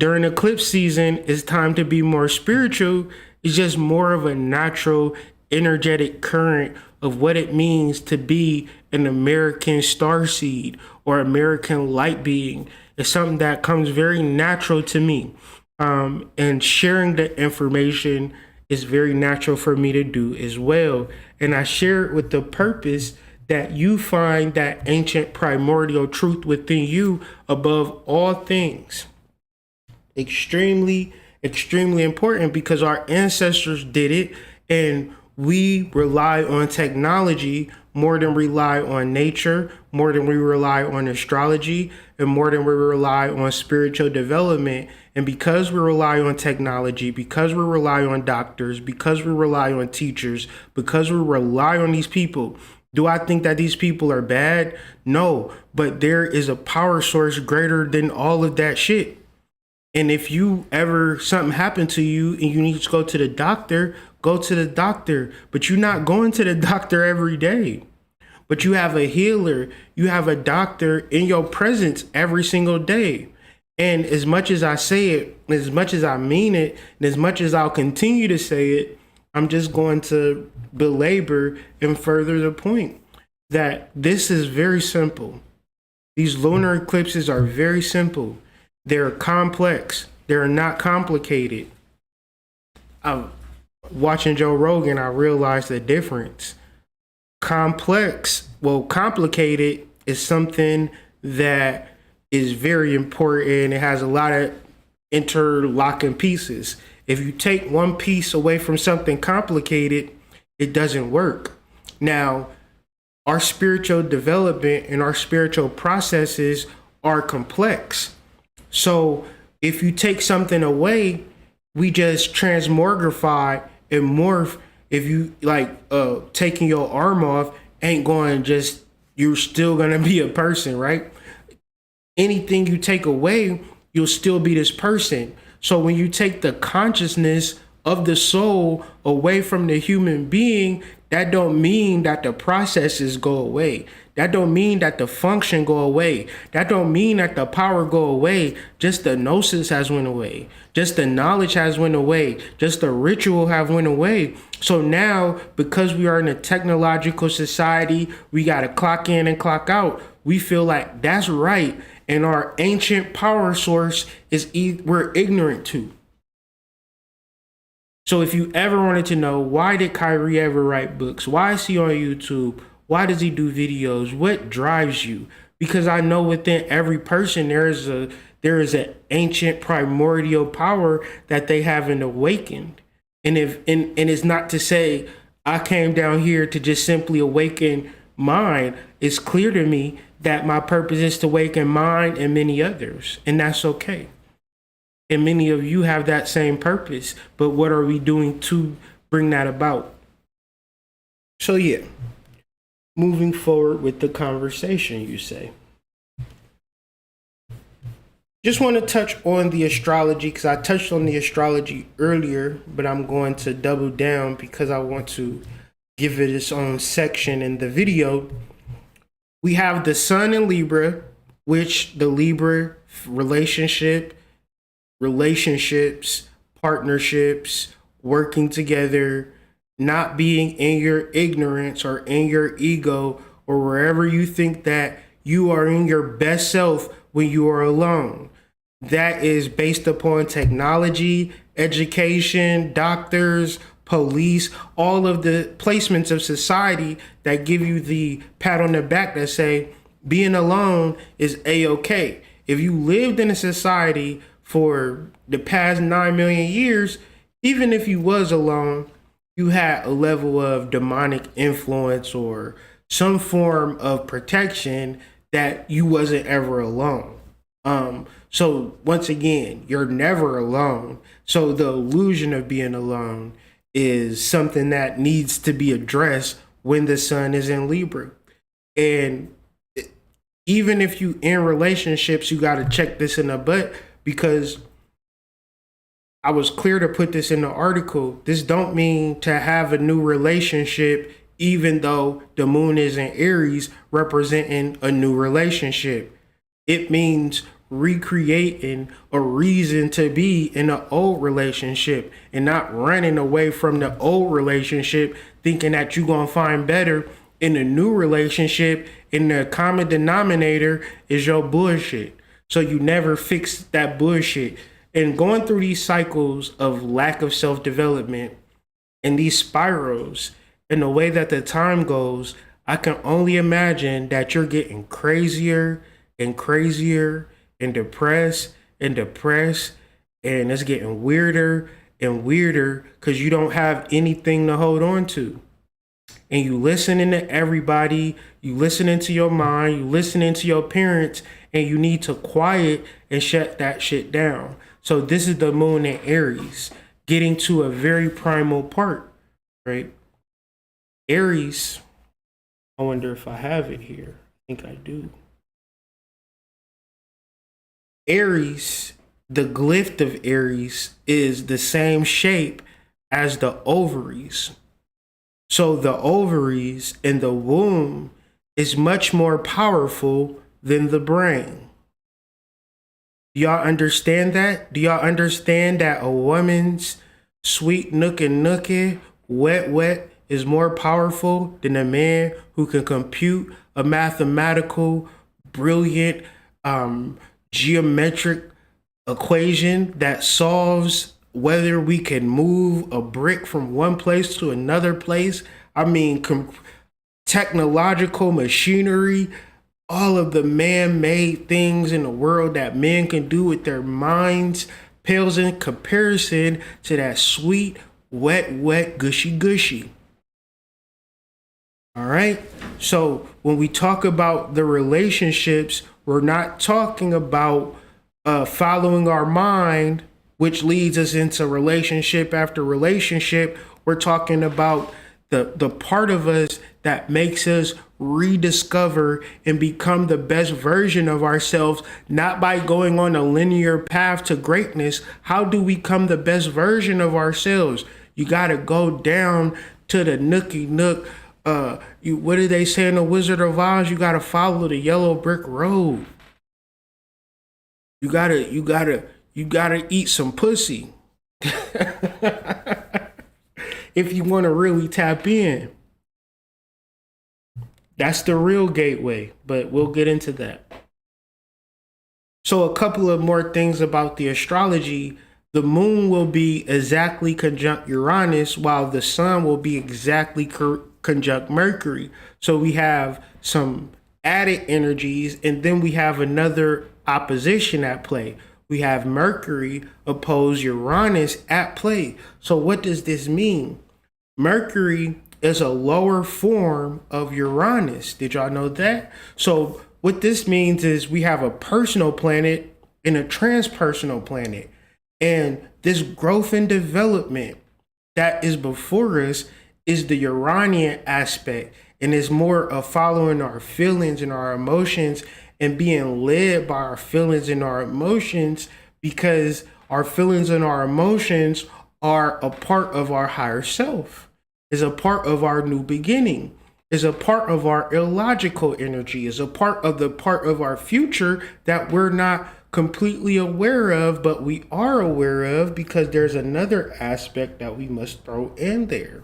during eclipse season it's time to be more spiritual, it's just more of a natural energetic current of what it means to be an American starseed or American light being. It's something that comes very natural to me, and sharing the information is very natural for me to do as well. And I share it with the purpose that you find that ancient primordial truth within you above all things. Extremely, extremely important, because our ancestors did it, and we rely on technology more than rely on nature, more than we rely on astrology, and more than we rely on spiritual development. And because we rely on technology, because we rely on doctors, because we rely on teachers, because we rely on these people, do I think that these people are bad? No, but there is a power source greater than all of that shit. And if you ever something happened to you and you need to go to the doctor, go to the doctor. But you're not going to the doctor every day. But you have a healer, you have a doctor in your presence every single day. And as much as I say it, as much as I mean it, and as much as I'll continue to say it, I'm just going to belabor and further the point that this is very simple. These lunar eclipses are very simple. They're complex. They're not complicated. Watching Joe Rogan, I realized the difference. Complicated is something that is very important. It has a lot of interlocking pieces. If you take one piece away from something complicated, it doesn't work. Now, our spiritual development and our spiritual processes are complex. So if you take something away, we just transmogrify and morph. If you taking your arm off ain't going you're still going to be a person, right? Anything you take away, you'll still be this person. So when you take the consciousness of the soul away from the human being, that don't mean that the processes go away. That don't mean that the function go away. That don't mean that the power go away. Just the gnosis has went away. Just the knowledge has went away. Just the ritual have went away. So now, because we are in a technological society, we got to clock in and clock out. We feel like that's right. And our ancient power source is we're ignorant to. So if you ever wanted to know, why did Kyrie ever write books? Why is he on YouTube? Why does he do videos? What drives you? Because I know within every person there is an ancient primordial power that they haven't awakened. And it's not to say I came down here to just simply awaken mine. It's clear to me that my purpose is to awaken mine and many others, and that's okay. And many of you have that same purpose, but what are we doing to bring that about? So yeah, moving forward with the conversation, you say. Just want to touch on the astrology, because I touched on the astrology earlier, but I'm going to double down because I want to give it its own section in the video. We have the sun in Libra, which the Libra relationships, partnerships, working together, not being in your ignorance or in your ego or wherever you think that you are in your best self when you are alone. That is based upon technology, education, doctors, police, all of the placements of society that give you the pat on the back that say being alone is a-okay. If you lived in a society for the past 9 million years, even if you was alone, you had a level of demonic influence or some form of protection that you wasn't ever alone. So once again, you're never alone. So the illusion of being alone is something that needs to be addressed when the sun is in Libra. And even if you in relationships, you got to check this in the butt, because I was clear to put this in the article. This don't mean to have a new relationship, even though the moon is in Aries, representing a new relationship. It means recreating a reason to be in an old relationship and not running away from the old relationship, thinking that you're going to find better in a new relationship, and the common denominator is your bullshit. So you never fix that bullshit. And going through these cycles of lack of self-development and these spirals, and the way that the time goes, I can only imagine that you're getting crazier and crazier and depressed, and it's getting weirder and weirder because you don't have anything to hold on to. And you listening to everybody, you listening to your mind, you listening to your parents, and you need to quiet and shut that shit down. So this is the moon in Aries, getting to a very primal part, right? Aries, I wonder if I have it here. I think I do. Aries, the glyph of Aries is the same shape as the ovaries. So the ovaries in the womb is much more powerful than the brain. Do y'all understand that? Do y'all understand that a woman's sweet nookie, wet is more powerful than a man who can compute a mathematical, brilliant, geometric equation that solves whether we can move a brick from one place to another place? I mean, technological machinery, all of the man-made things in the world that men can do with their minds pales in comparison to that sweet, wet, gushy. All right. So when we talk about the relationships, we're not talking about following our mind, which leads us into relationship after relationship. We're talking about the part of us that makes us rediscover and become the best version of ourselves, not by going on a linear path to greatness. How do we become the best version of ourselves? You got to go down to the nookie nook. What did they say in The Wizard of Oz? You got to follow the yellow brick road. You gotta eat some pussy. If you want to really tap in. That's the real gateway, but we'll get into that. So a couple of more things about the astrology. The moon will be exactly conjunct Uranus, while the sun will be exactly conjunct Mercury. So we have some added energies, and then we have another opposition at play. We have Mercury oppose Uranus at play. So what does this mean? Mercury is a lower form of Uranus. Did y'all know that? So what this means is we have a personal planet and a transpersonal planet. And this growth and development that is before us is the Uranian aspect, and is more of following our feelings and our emotions and being led by our feelings and our emotions, because our feelings and our emotions are a part of our higher self, is a part of our new beginning, is a part of our illogical energy, is a part of our future that we're not completely aware of, but we are aware of because there's another aspect that we must throw in there.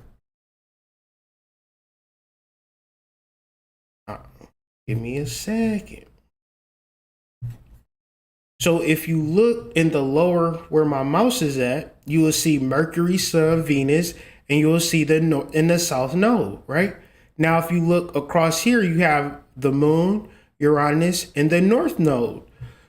Give me a second. So if you look in the lower where my mouse is at, you will see Mercury, Sun, Venus, and you will see in the south node, right? Now, if you look across here, you have the moon, Uranus, and the north node.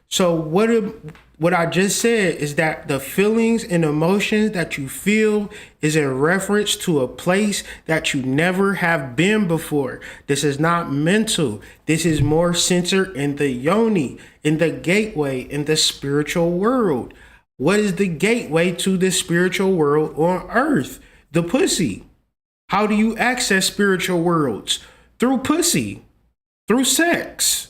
So what I just said is that the feelings and emotions that you feel is in reference to a place that you never have been before. This is not mental. This is more centered in the yoni, in the gateway, in the spiritual world. What is the gateway to the spiritual world on earth? The pussy. How do you access spiritual worlds? Through pussy, through sex,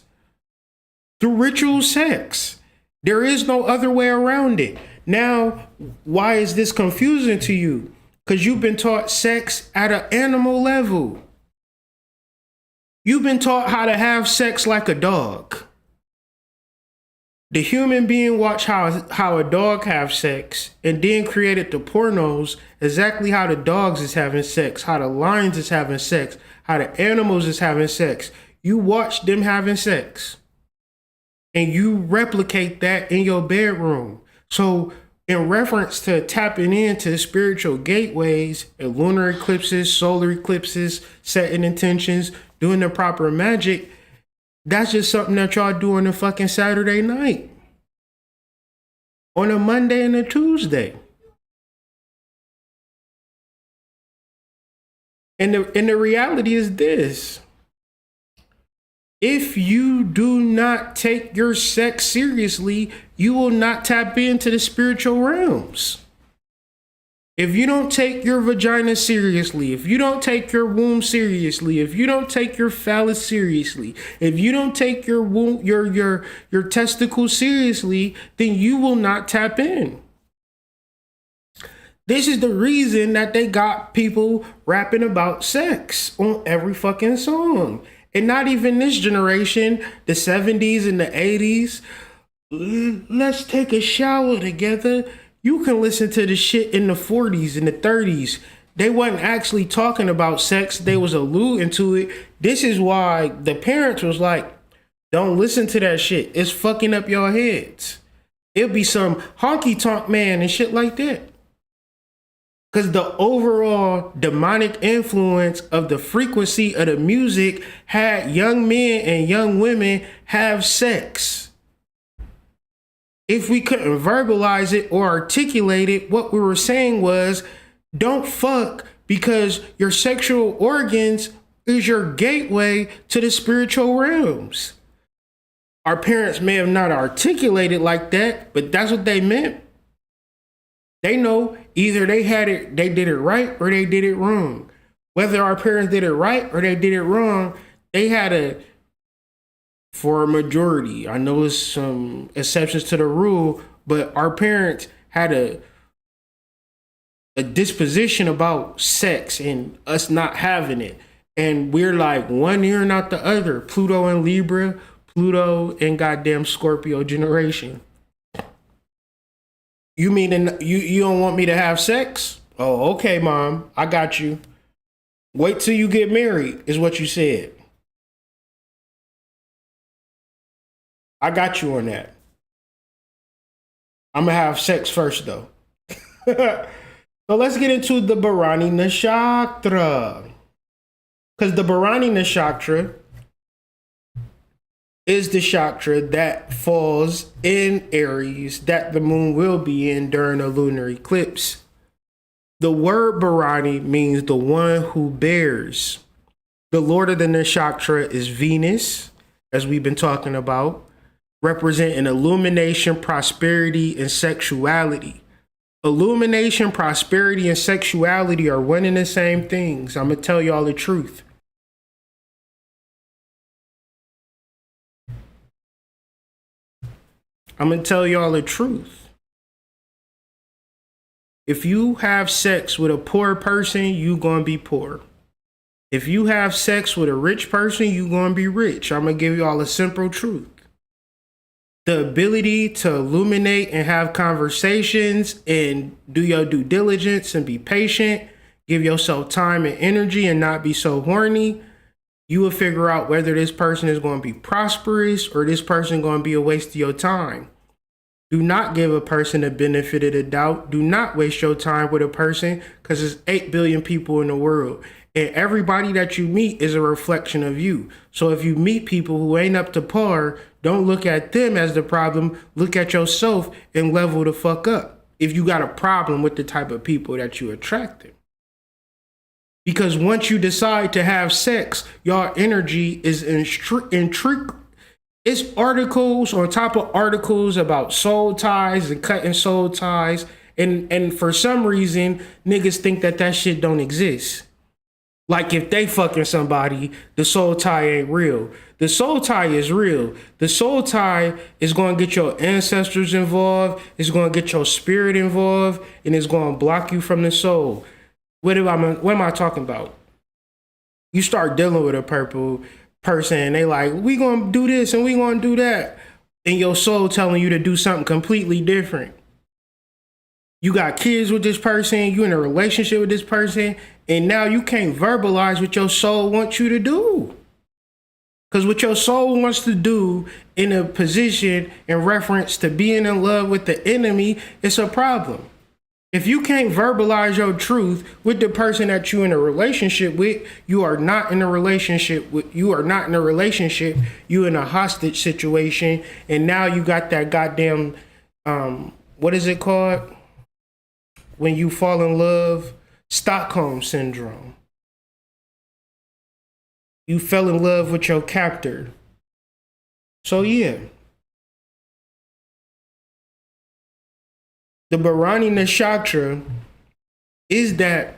through ritual sex. There is no other way around it. Now, why is this confusing to you? Because you've been taught sex at an animal level. You've been taught how to have sex like a dog. The human being watched how a dog have sex and then created the pornos exactly how the dogs is having sex, how the lions is having sex, how the animals is having sex. You watch them having sex and you replicate that in your bedroom. So in reference to tapping into spiritual gateways and lunar eclipses, solar eclipses, setting intentions, doing the proper magic, that's just something that y'all do on a fucking Saturday night, on a Monday and a Tuesday. And the reality is this: if you do not take your sex seriously, you will not tap into the spiritual realms. If you don't take your vagina seriously, if you don't take your womb seriously, if you don't take your phallus seriously, if you don't take your womb, your testicles seriously, then you will not tap in. This is the reason that they got people rapping about sex on every fucking song. And not even this generation, the 70s and the 80s. Let's take a shower together. You can listen to the shit in the 40s and the 30s. They wasn't actually talking about sex. They was alluding to it. This is why the parents was like, don't listen to that shit. It's fucking up your heads. It'll be some honky tonk man and shit like that. Because the overall demonic influence of the frequency of the music had young men and young women have sex. If we couldn't verbalize it or articulate it, what we were saying was, don't fuck, because your sexual organs is your gateway to the spiritual realms. Our parents may have not articulated like that, but that's what they meant. They know either they did it right or they did it wrong. Whether our parents did it right or they did it wrong, they had for a majority, I know there's some exceptions to the rule, but our parents had a disposition about sex and us not having it. And we're like one ear and not the other. Pluto and Libra, Pluto and goddamn Scorpio generation. You mean you don't want me to have sex? Oh, okay, mom, I got you. Wait till you get married, is what you said. I got you on that. I'm gonna have sex first, though. So let's get into the Bharani Nakshatra. Because the Bharani Nakshatra is the nakshatra that falls in Aries that the moon will be in during a lunar eclipse. The word Bharani means the one who bears. The lord of the nakshatra is Venus, as we've been talking about, representing illumination, prosperity, and sexuality. Illumination, prosperity, and sexuality are one and the same things. I'm going to tell y'all the truth. I'm going to tell y'all the truth. If you have sex with a poor person, you going to be poor. If you have sex with a rich person, you going to be rich. I'm going to give y'all a simple truth. The ability to illuminate and have conversations and do your due diligence and be patient, give yourself time and energy and not be so horny, you will figure out whether this person is going to be prosperous or this person going to be a waste of your time. Do not give a person the benefit of the doubt. Do not waste your time with a person because there's 8 billion people in the world. And everybody that you meet is a reflection of you. So if you meet people who ain't up to par, don't look at them as the problem. Look at yourself and level the fuck up if you got a problem with the type of people that you attracted. Because once you decide to have sex, your energy is it's articles on top of articles about soul ties and cutting soul ties. And for some reason, niggas think that shit don't exist. Like if they fucking somebody, the soul tie ain't real. The soul tie is real. The soul tie is going to get your ancestors involved. It's going to get your spirit involved. And it's going to block you from the soul. What am I talking about? You start dealing with a purple person and they like, we going to do this and we going to do that. And your soul telling you to do something completely different. You got kids with this person, you in a relationship with this person, and now you can't verbalize what your soul wants you to do. Because what your soul wants to do in a position in reference to being in love with the enemy, it's a problem. If you can't verbalize your truth with the person that you're in a relationship with, you are not in a relationship. You in a hostage situation, and now you got that goddamn, what is it called? When you fall in love, Stockholm syndrome. You fell in love with your captor. So yeah. The Bharani Nakshatra is that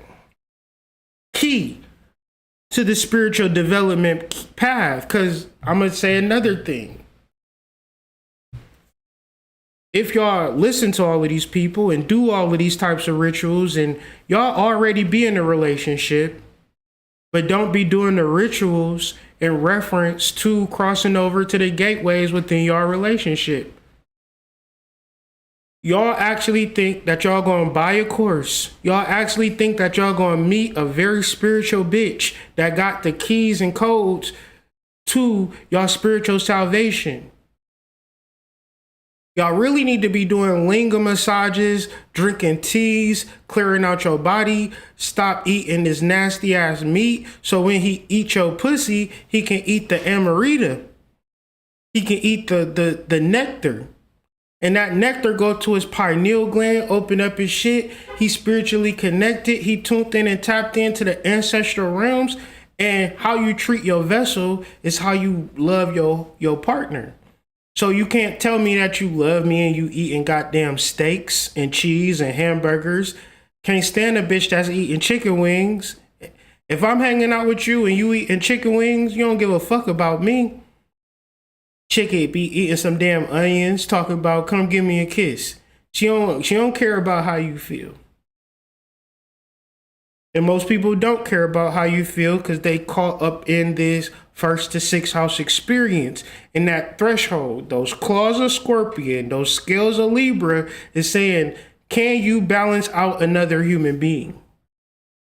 key to the spiritual development path. Because I'm going to say another thing. If y'all listen to all of these people and do all of these types of rituals and y'all already be in a relationship, but don't be doing the rituals in reference to crossing over to the gateways within your relationship. Y'all actually think that y'all gonna buy a course. Y'all actually think that y'all gonna meet a very spiritual bitch that got the keys and codes to y'all spiritual salvation. Y'all really need to be doing linga massages, drinking teas, clearing out your body. Stop eating this nasty ass meat. So when he eat your pussy, he can eat the amarita. He can eat the nectar. And that nectar go to his pineal gland, open up his shit. He's spiritually connected. He tuned in and tapped into the ancestral realms. And how you treat your vessel is how you love your partner. So you can't tell me that you love me and you eating goddamn steaks and cheese and hamburgers. Can't stand a bitch that's eating chicken wings If I'm hanging out with you and you eating chicken wings, you don't give a fuck about me. Chicken be eating some damn onions, talking about come give me a kiss. She don't care about how you feel. And most people don't care about how you feel because they caught up in this first to sixth house experience. And that threshold, those claws of Scorpion, those scales of Libra is saying, can you balance out another human being?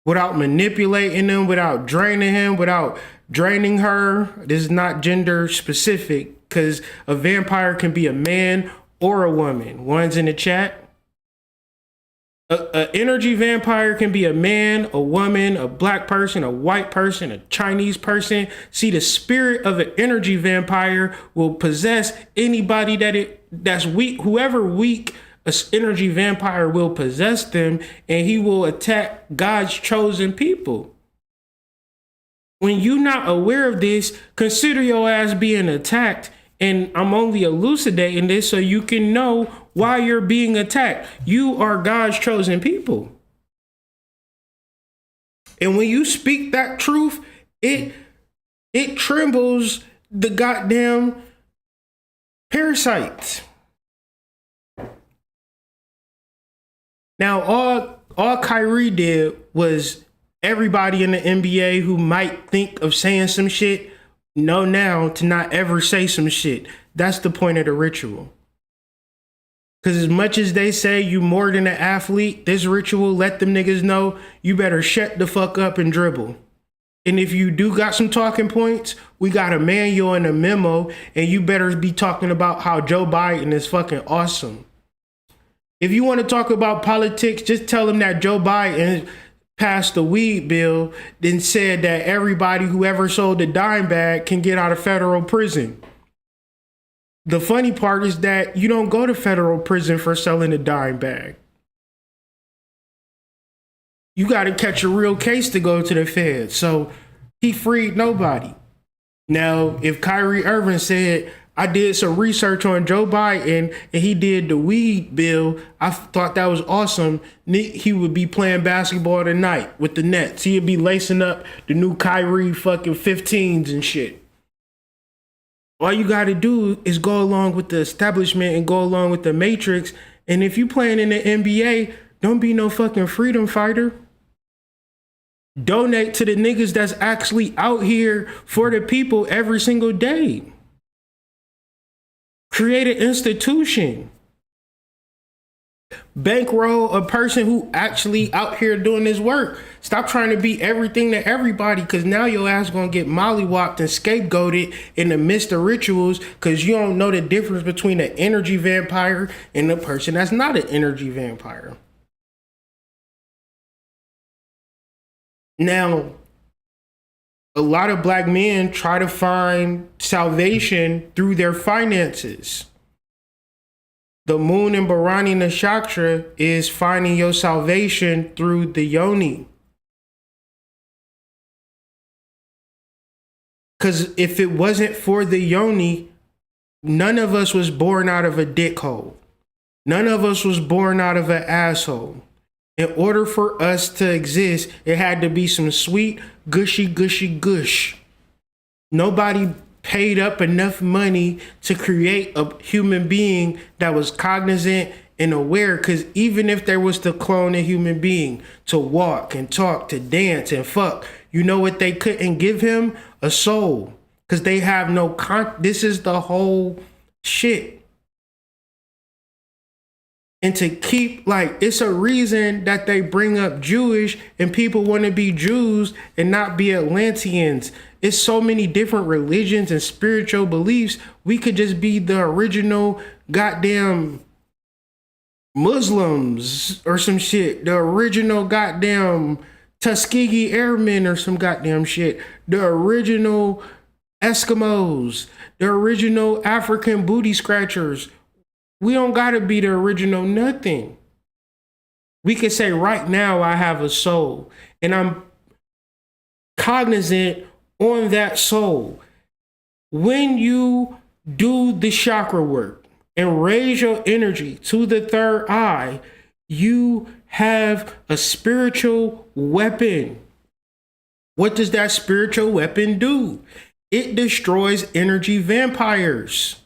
Without manipulating them, without draining him, without draining her. This is not gender specific because a vampire can be a man or a woman. One's in the chat. An energy vampire can be a man, a woman, a black person, a white person, a Chinese person. See, the spirit of an energy vampire will possess anybody that's weak. Whoever weak, an energy vampire will possess them, and he will attack God's chosen people. When you're not aware of this, consider your ass being attacked. And I'm only elucidating this so you can know why you're being attacked. You are God's chosen people. And when you speak that truth, it trembles the goddamn parasites. Now, all Kyrie did was everybody in the NBA who might think of saying some shit know now to not ever say some shit. That's the point of the ritual. Because as much as they say you more than an athlete, this ritual let them niggas know you better shut the fuck up and dribble. And if you do got some talking points, we got a manual and a memo, and you better be talking about how Joe Biden is fucking awesome. If you want to talk about politics, just tell them that Joe Biden passed the weed bill, then said that everybody who ever sold a dime bag can get out of federal prison. The funny part is that you don't go to federal prison for selling a dime bag. You got to catch a real case to go to the feds. So he freed nobody. Now, if Kyrie Irving said, I did some research on Joe Biden and he did the weed bill, I thought that was awesome, he would be playing basketball tonight with the Nets. He'd be lacing up the new Kyrie fucking 15s and shit. All you got to do is go along with the establishment and go along with the matrix. And if you playing in the NBA, don't be no fucking freedom fighter. Donate to the niggas that's actually out here for the people every single day. Create an institution. Bankroll a person who actually out here doing this work. Stop trying to be everything to everybody, because now your ass gonna get mollywopped and scapegoated in the midst of rituals because you don't know the difference between an energy vampire and a person that's not an energy vampire. Now, a lot of black men try to find salvation through their finances. The moon in Bharani Nakshatra is finding your salvation through the yoni. Because if it wasn't for the yoni, none of us was born out of a dick hole. None of us was born out of an asshole. In order for us to exist, it had to be some sweet, gushy gush. Nobody paid up enough money to create a human being that was cognizant and aware, because even if there was to clone a human being to walk and talk, to dance and fuck, you know what they couldn't give him? A soul. Because they have no this is the whole shit. And to keep, like, it's a reason that they bring up Jewish and people want to be Jews and not be Atlanteans. It's so many different religions and spiritual beliefs. We could just be the original goddamn Muslims or some shit. The original goddamn Tuskegee Airmen or some goddamn shit. The original Eskimos. The original African booty scratchers. We don't gotta be the original nothing. We can say right now I have a soul and I'm cognizant on that soul. When you do the chakra work and raise your energy to the third eye, you have a spiritual weapon. What does that spiritual weapon do? It destroys energy vampires.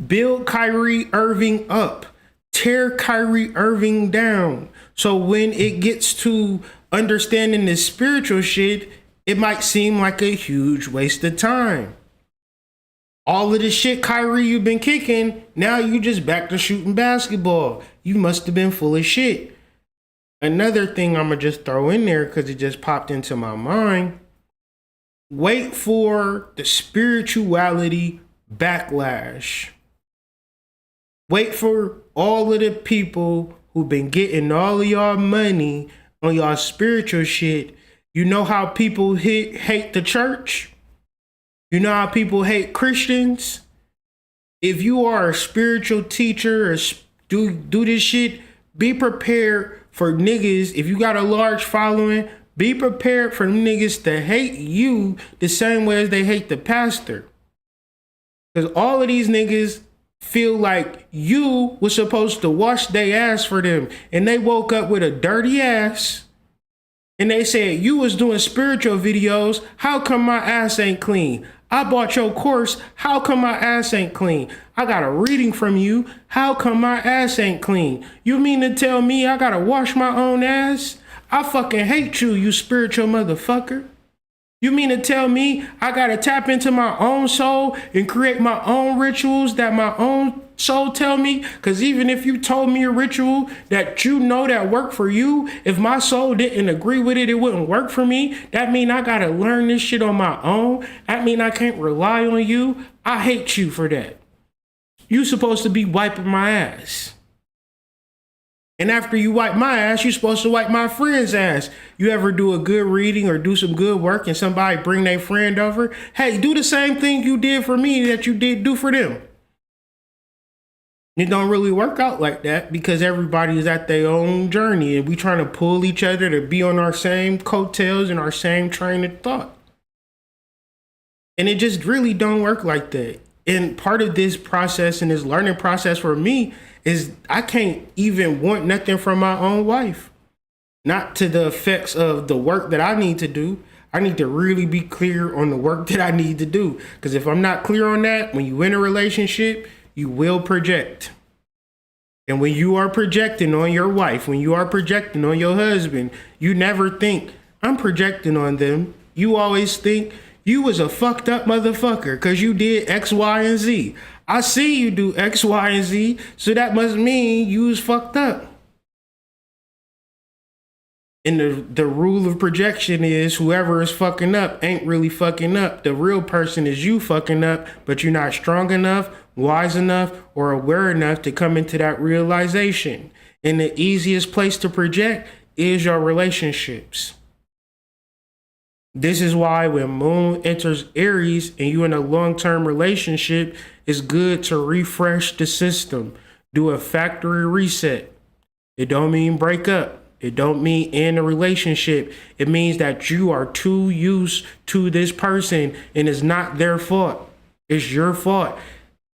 Build Kyrie Irving up. Tear Kyrie Irving down. So when it gets to understanding this spiritual shit, it might seem like a huge waste of time. All of the shit, Kyrie, you've been kicking, now you just back to shooting basketball. You must have been full of shit. Another thing I'm going to just throw in there because it just popped into my mind. Wait for the spirituality backlash. Wait for all of the people who've been getting all of y'all money on y'all spiritual shit. You know how people hate the church? You know how people hate Christians? If you are a spiritual teacher or do this shit, be prepared for niggas. If you got a large following, be prepared for niggas to hate you the same way as they hate the pastor. Because all of these niggas feel like you was supposed to wash their ass for them. And they woke up with a dirty ass. And they said, you was doing spiritual videos. How come my ass ain't clean? I bought your course. How come my ass ain't clean? I got a reading from you. How come my ass ain't clean? You mean to tell me I gotta wash my own ass? I fucking hate you, you spiritual motherfucker. You mean to tell me I gotta tap into my own soul and create my own rituals that my own soul tell me? Because even if you told me a ritual that you know that worked for you, if my soul didn't agree with it, it wouldn't work for me. That mean I gotta learn this shit on my own. That mean I can't rely on you. I hate you for that. You supposed to be wiping my ass. And after you wipe my ass, you're supposed to wipe my friend's ass. You ever do a good reading or do some good work and somebody bring their friend over? Hey, do the same thing you did for me that you did do for them. It don't really work out like that because everybody is at their own journey and we trying to pull each other to be on our same coattails and our same train of thought. And it just really don't work like that. And part of this process and this learning process for me is I can't even want nothing from my own wife. Not to the effects of the work that I need to do. I need to really be clear on the work that I need to do. Because if I'm not clear on that, when you in a relationship, you will project. And when you are projecting on your wife, when you are projecting on your husband, you never think, I'm projecting on them. You always think, you was a fucked up motherfucker because you did X, Y, and Z. I see you do X, Y, and Z, so that must mean you was fucked up. And the rule of projection is whoever is fucking up ain't really fucking up. The real person is you fucking up, but you're not strong enough, wise enough, or aware enough to come into that realization. And the easiest place to project is your relationships. This is why when Moon enters Aries and you in a long-term relationship, it's good to refresh the system. Do a factory reset. It don't mean break up. It don't mean end a relationship. It means that you are too used to this person and it's not their fault. It's your fault.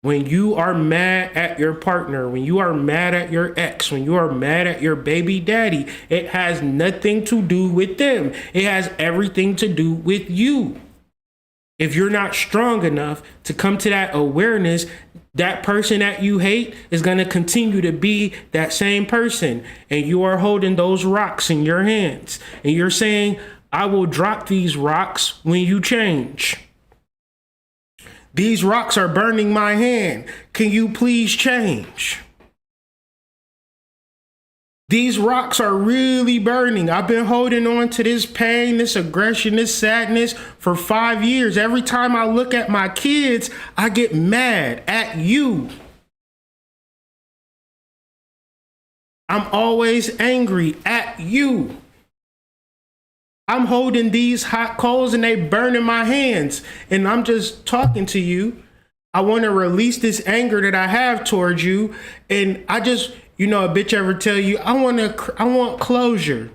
When you are mad at your partner, when you are mad at your ex, when you are mad at your baby daddy, it has nothing to do with them. It has everything to do with you. If you're not strong enough to come to that awareness, that person that you hate is going to continue to be that same person. And you are holding those rocks in your hands. And you're saying, I will drop these rocks when you change. These rocks are burning my hand. Can you please change? These rocks are really burning. I've been holding on to this pain, this aggression, this sadness for 5 years. Every time I look at my kids, I get mad at you. I'm always angry at you. I'm holding these hot coals and they burning my hands. And I'm just talking to you. I want to release this anger that I have towards you. And I just, a bitch ever tell you, I want closure.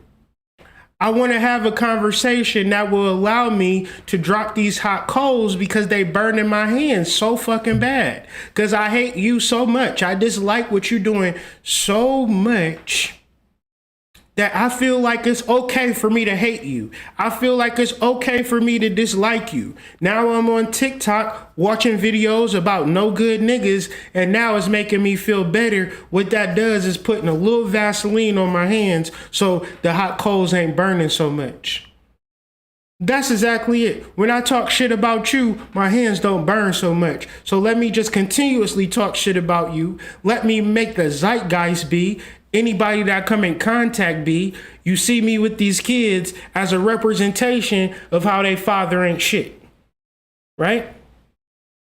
I want to have a conversation that will allow me to drop these hot coals because they burning my hands so fucking bad. Because I hate you so much. I dislike what you're doing so much that I feel like it's okay for me to hate you. I feel like it's okay for me to dislike you. Now I'm on TikTok watching videos about no good niggas, and now it's making me feel better. What that does is putting a little Vaseline on my hands so the hot coals ain't burning so much. That's exactly it. When I talk shit about you, my hands don't burn so much. So let me just continuously talk shit about you. Let me make the zeitgeist be. Anybody that I come in contact be. You see me with these kids as a representation of how they father ain't shit. Right?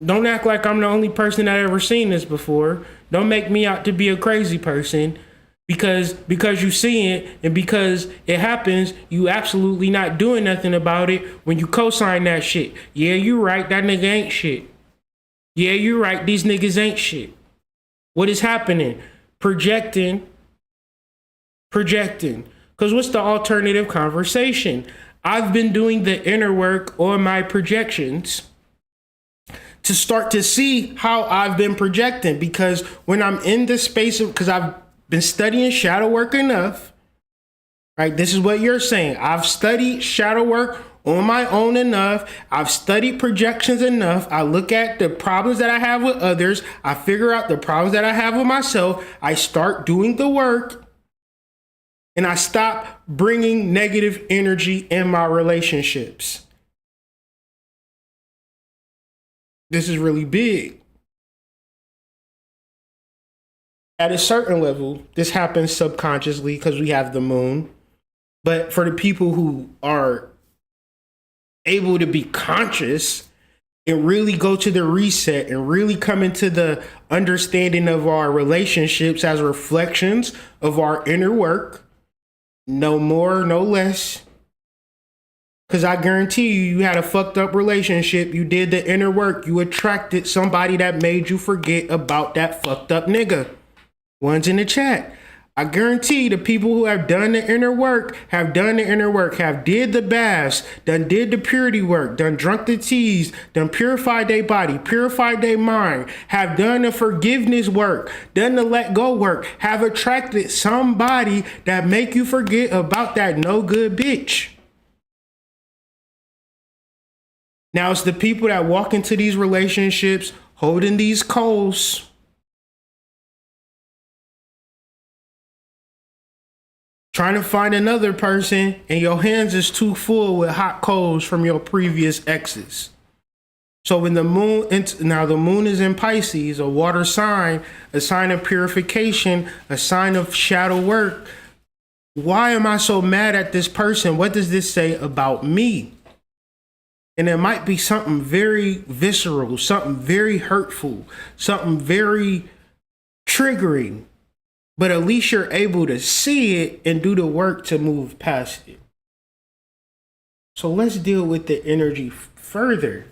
Don't act like I'm the only person that ever seen this before. Don't make me out to be a crazy person. Because you see it and because it happens, you absolutely not doing nothing about it when you co-sign that shit. Yeah, you right, that nigga ain't shit. Yeah, you right, these niggas ain't shit. What is happening? Projecting. Because what's the alternative conversation? I've been doing the inner work on my projections to start to see how I've been projecting. Because when I'm in the space of, because I've been studying shadow work enough, right? This is what you're saying. I've studied shadow work on my own enough. I've studied projections enough. I look at the problems that I have with others. I figure out the problems that I have with myself. I start doing the work and I stop bringing negative energy in my relationships. This is really big. At a certain level, this happens subconsciously because we have the moon. But for the people who are able to be conscious and really go to the reset and really come into the understanding of our relationships as reflections of our inner work, no more, no less. Because I guarantee you had a fucked up relationship. You did the inner work. You attracted somebody that made you forget about that fucked up nigga. One's in the chat. I guarantee the people who have done the inner work, have did the baths, did the purity work, drunk the teas, purified their body, purified their mind, have done the forgiveness work, done the let go work, have attracted somebody that make you forget about that no good bitch. Now it's the people that walk into these relationships holding these coals, trying to find another person, and your hands is too full with hot coals from your previous exes. So when the moon, now the moon is in Pisces, a water sign, a sign of purification, a sign of shadow work. Why am I so mad at this person? What does this say about me? And it might be something very visceral, something very hurtful, something very triggering. But at least you're able to see it and do the work to move past it. So let's deal with the energy further.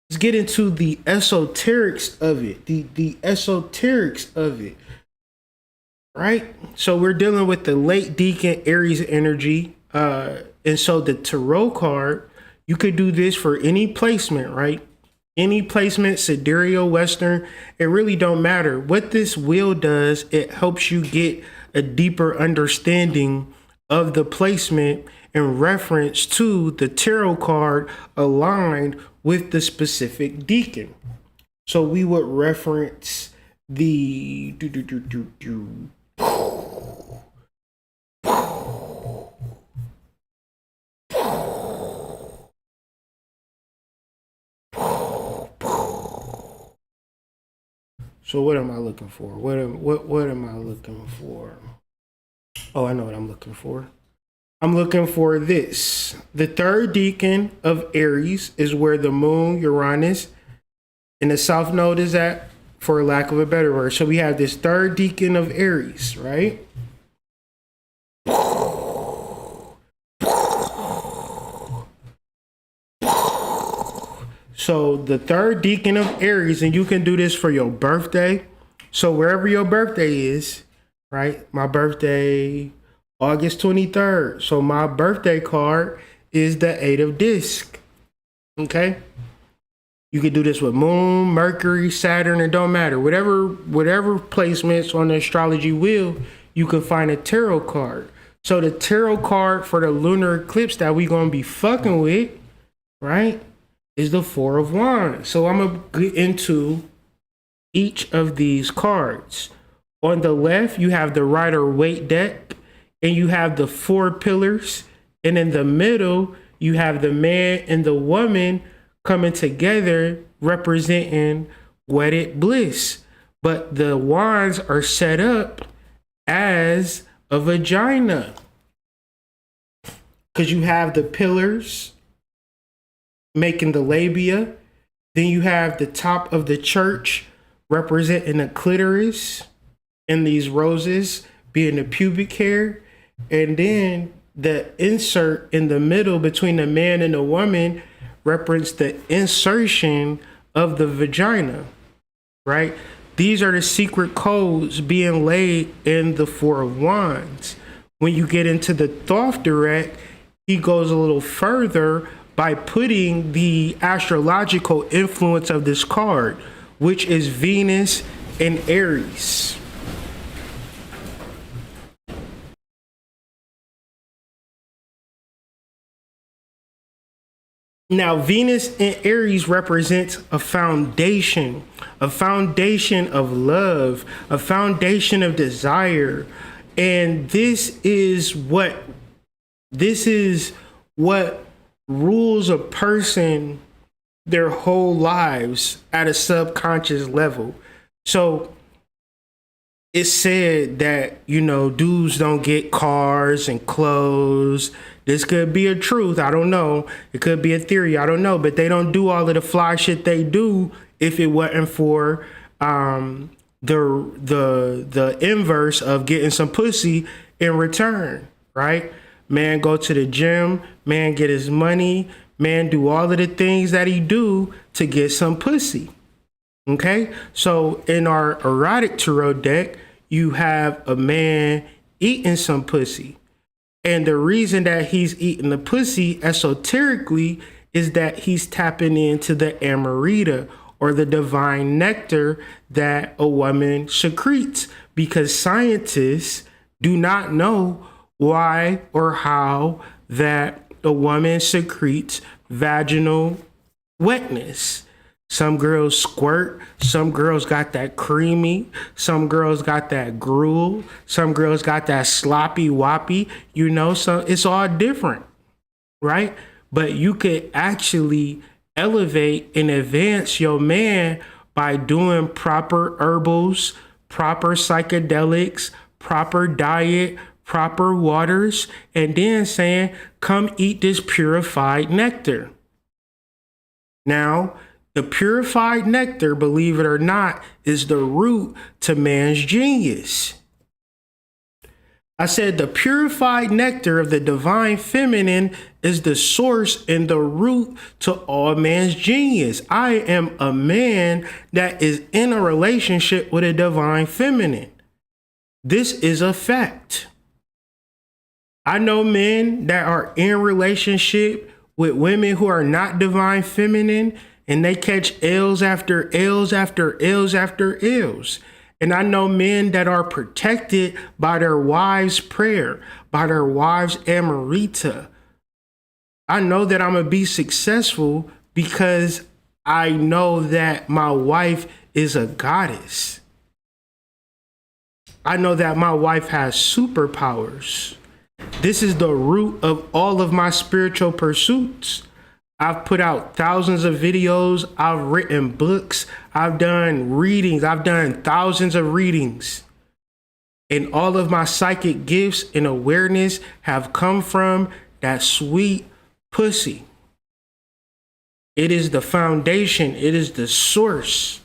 Let's get into the esoterics of it. The esoterics of it. Right? So we're dealing with the late decan Aries energy. And so the tarot card, you could do this for any placement, right? Any placement, sidereal, western, it really don't matter. What this wheel does, it helps you get a deeper understanding of the placement in reference to the tarot card aligned with the specific decan. So we would reference the So what am I looking for? What am I looking for? Oh, I know what I'm looking for. I'm looking for this. The third decan of Aries is where the moon, Uranus, and the south node is at, for lack of a better word. So we have this third decan of Aries, right? So the third decan of Aries, and you can do this for your birthday. So wherever your birthday is, right? My birthday, August 23rd. So my birthday card is the 8 of disc. Okay. You could do this with Moon, Mercury, Saturn, it don't matter. Whatever placements on the astrology wheel, you can find a tarot card. So the tarot card for the lunar eclipse that we gonna be fucking with, right, is the Four of Wands. So I'm gonna get into each of these cards. On the left, you have the Rider-Waite deck, and you have the four pillars. And in the middle, you have the man and the woman coming together, representing wedded bliss. But the wands are set up as a vagina, because you have the pillars making the labia. Then you have the top of the church representing the clitoris, and these roses being the pubic hair. And then the insert in the middle between the man and the woman represents the insertion of the vagina, right? These are the secret codes being laid in the Four of Wands. When you get into the Thoth direct, he goes a little further by putting the astrological influence of this card, which is Venus and Aries. Now, Venus and Aries represents a foundation of love, a foundation of desire. And this is what rules a person their whole lives at a subconscious level. So it's said that, you know, dudes don't get cars and clothes. This could be a truth. I don't know. It could be a theory. I don't know. But they don't do all of the fly shit they do if it wasn't for the inverse of getting some pussy in return, right? Man go to the gym, man get his money, man do all of the things that he do to get some pussy. Okay, so in our erotic tarot deck, you have a man eating some pussy. And the reason that he's eating the pussy esoterically is that he's tapping into the amarita, or the divine nectar that a woman secretes, because scientists do not know why or how that a woman secretes vaginal wetness. Some girls squirt, some girls got that creamy, some girls got that gruel, some girls got that sloppy woppy, you know, so it's all different, right? But you could actually elevate and advance your man by doing proper herbals, proper psychedelics, proper diet, proper waters, and then saying, come eat this purified nectar. Now, the purified nectar, believe it or not, is the root to man's genius. I said the purified nectar of the divine feminine is the source and the root to all man's genius. I am a man that is in a relationship with a divine feminine. This is a fact. I know men that are in relationship with women who are not divine feminine, and they catch L's after L's after L's after L's. And I know men that are protected by their wives' prayer, by their wives' amarita. I know that I'm going to be successful because I know that my wife is a goddess. I know that my wife has superpowers. This is the root of all of my spiritual pursuits. I've put out thousands of videos. I've written books. I've done readings. I've done thousands of readings. And all of my psychic gifts and awareness have come from that sweet pussy. It is the foundation. It is the source.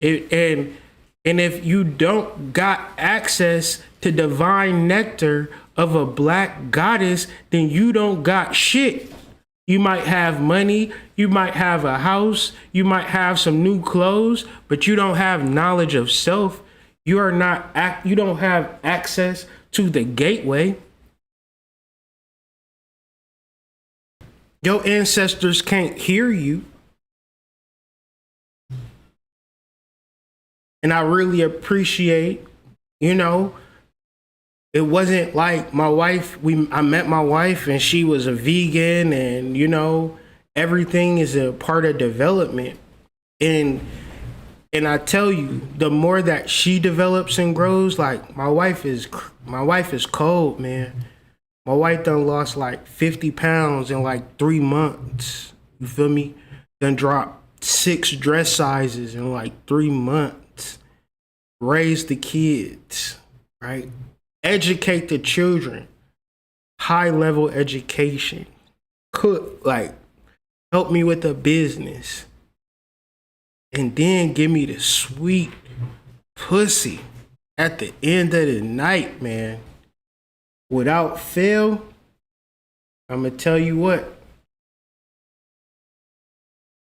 And if you don't got access to divine nectar of a black goddess, then you don't got shit. You might have money, you might have a house, you might have some new clothes, but you don't have knowledge of self. You don't have access to the gateway. Your ancestors can't hear you. And I really appreciate, it wasn't like my wife, I met my wife and she was a vegan, and you know, everything is a part of development. And I tell you, the more that she develops and grows, like my wife is cold, man. My wife done lost like 50 pounds in like 3 months. You feel me? Done dropped 6 dress sizes in like 3 months. Raise the kids, right? Educate the children. High level education. Cook, like, help me with the business. And then give me the sweet pussy at the end of the night, man. Without fail, I'm gonna tell you what.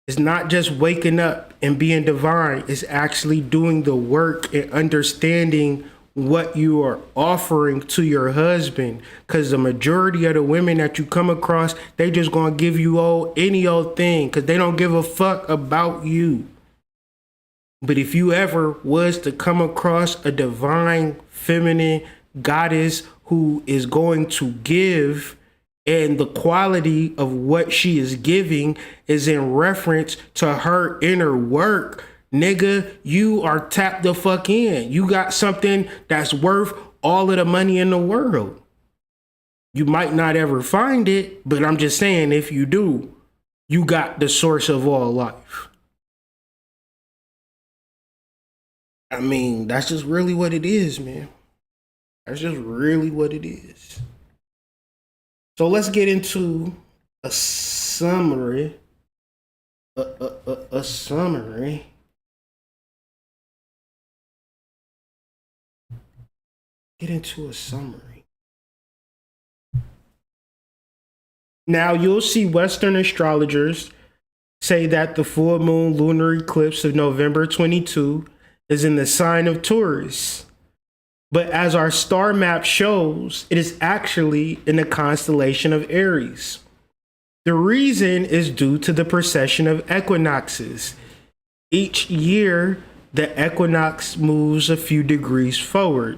It's not just waking up and being divine. It's actually doing the work and understanding what you are offering to your husband. Because the majority of the women that you come across, they just gonna give you any old thing because they don't give a fuck about you. But if you ever was to come across a divine feminine goddess who is going to give, and the quality of what she is giving is in reference to her inner work, nigga, you are tapped the fuck in. You got something that's worth all of the money in the world. You might not ever find it, but I'm just saying, if you do, you got the source of all life. I mean, that's just really what it is, man. That's just really what it is. So let's get into a summary. A summary. Get into a summary. Now you'll see Western astrologers say that the full moon lunar eclipse of November 22 is in the sign of Taurus. But as our star map shows, it is actually in the constellation of Aries. The reason is due to the precession of equinoxes. Each year, the equinox moves a few degrees forward.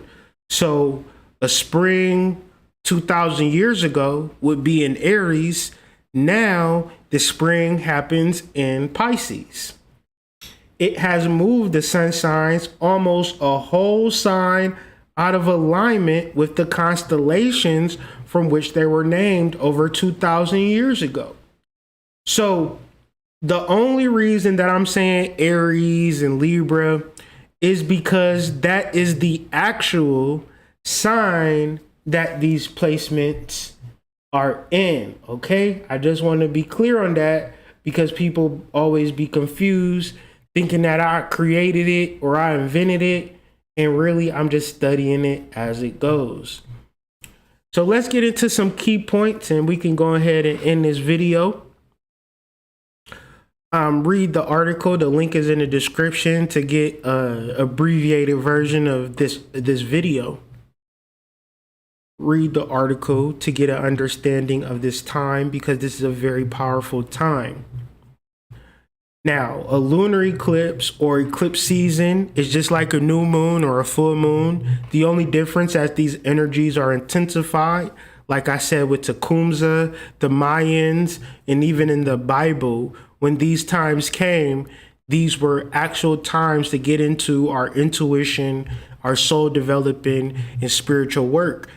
So a spring 2,000 years ago would be in Aries. Now the spring happens in Pisces. It has moved the sun signs almost a whole sign out of alignment with the constellations from which they were named over 2,000 years ago. So the only reason that I'm saying Aries and Libra is because that is the actual sign that these placements are in, okay? I just want to be clear on that because people always be confused thinking that I created it or I invented it. And really, I'm just studying it as it goes. So let's get into some key points and we can go ahead and end this video. Read the article. The link is in the description to get an abbreviated version of this video. Read the article to get an understanding of this time because this is a very powerful time. Now, a lunar eclipse or eclipse season is just like a new moon or a full moon. The only difference as these energies are intensified, like I said with Tecumseh, the Mayans, and even in the Bible, when these times came, these were actual times to get into our intuition, our soul developing, and spiritual work.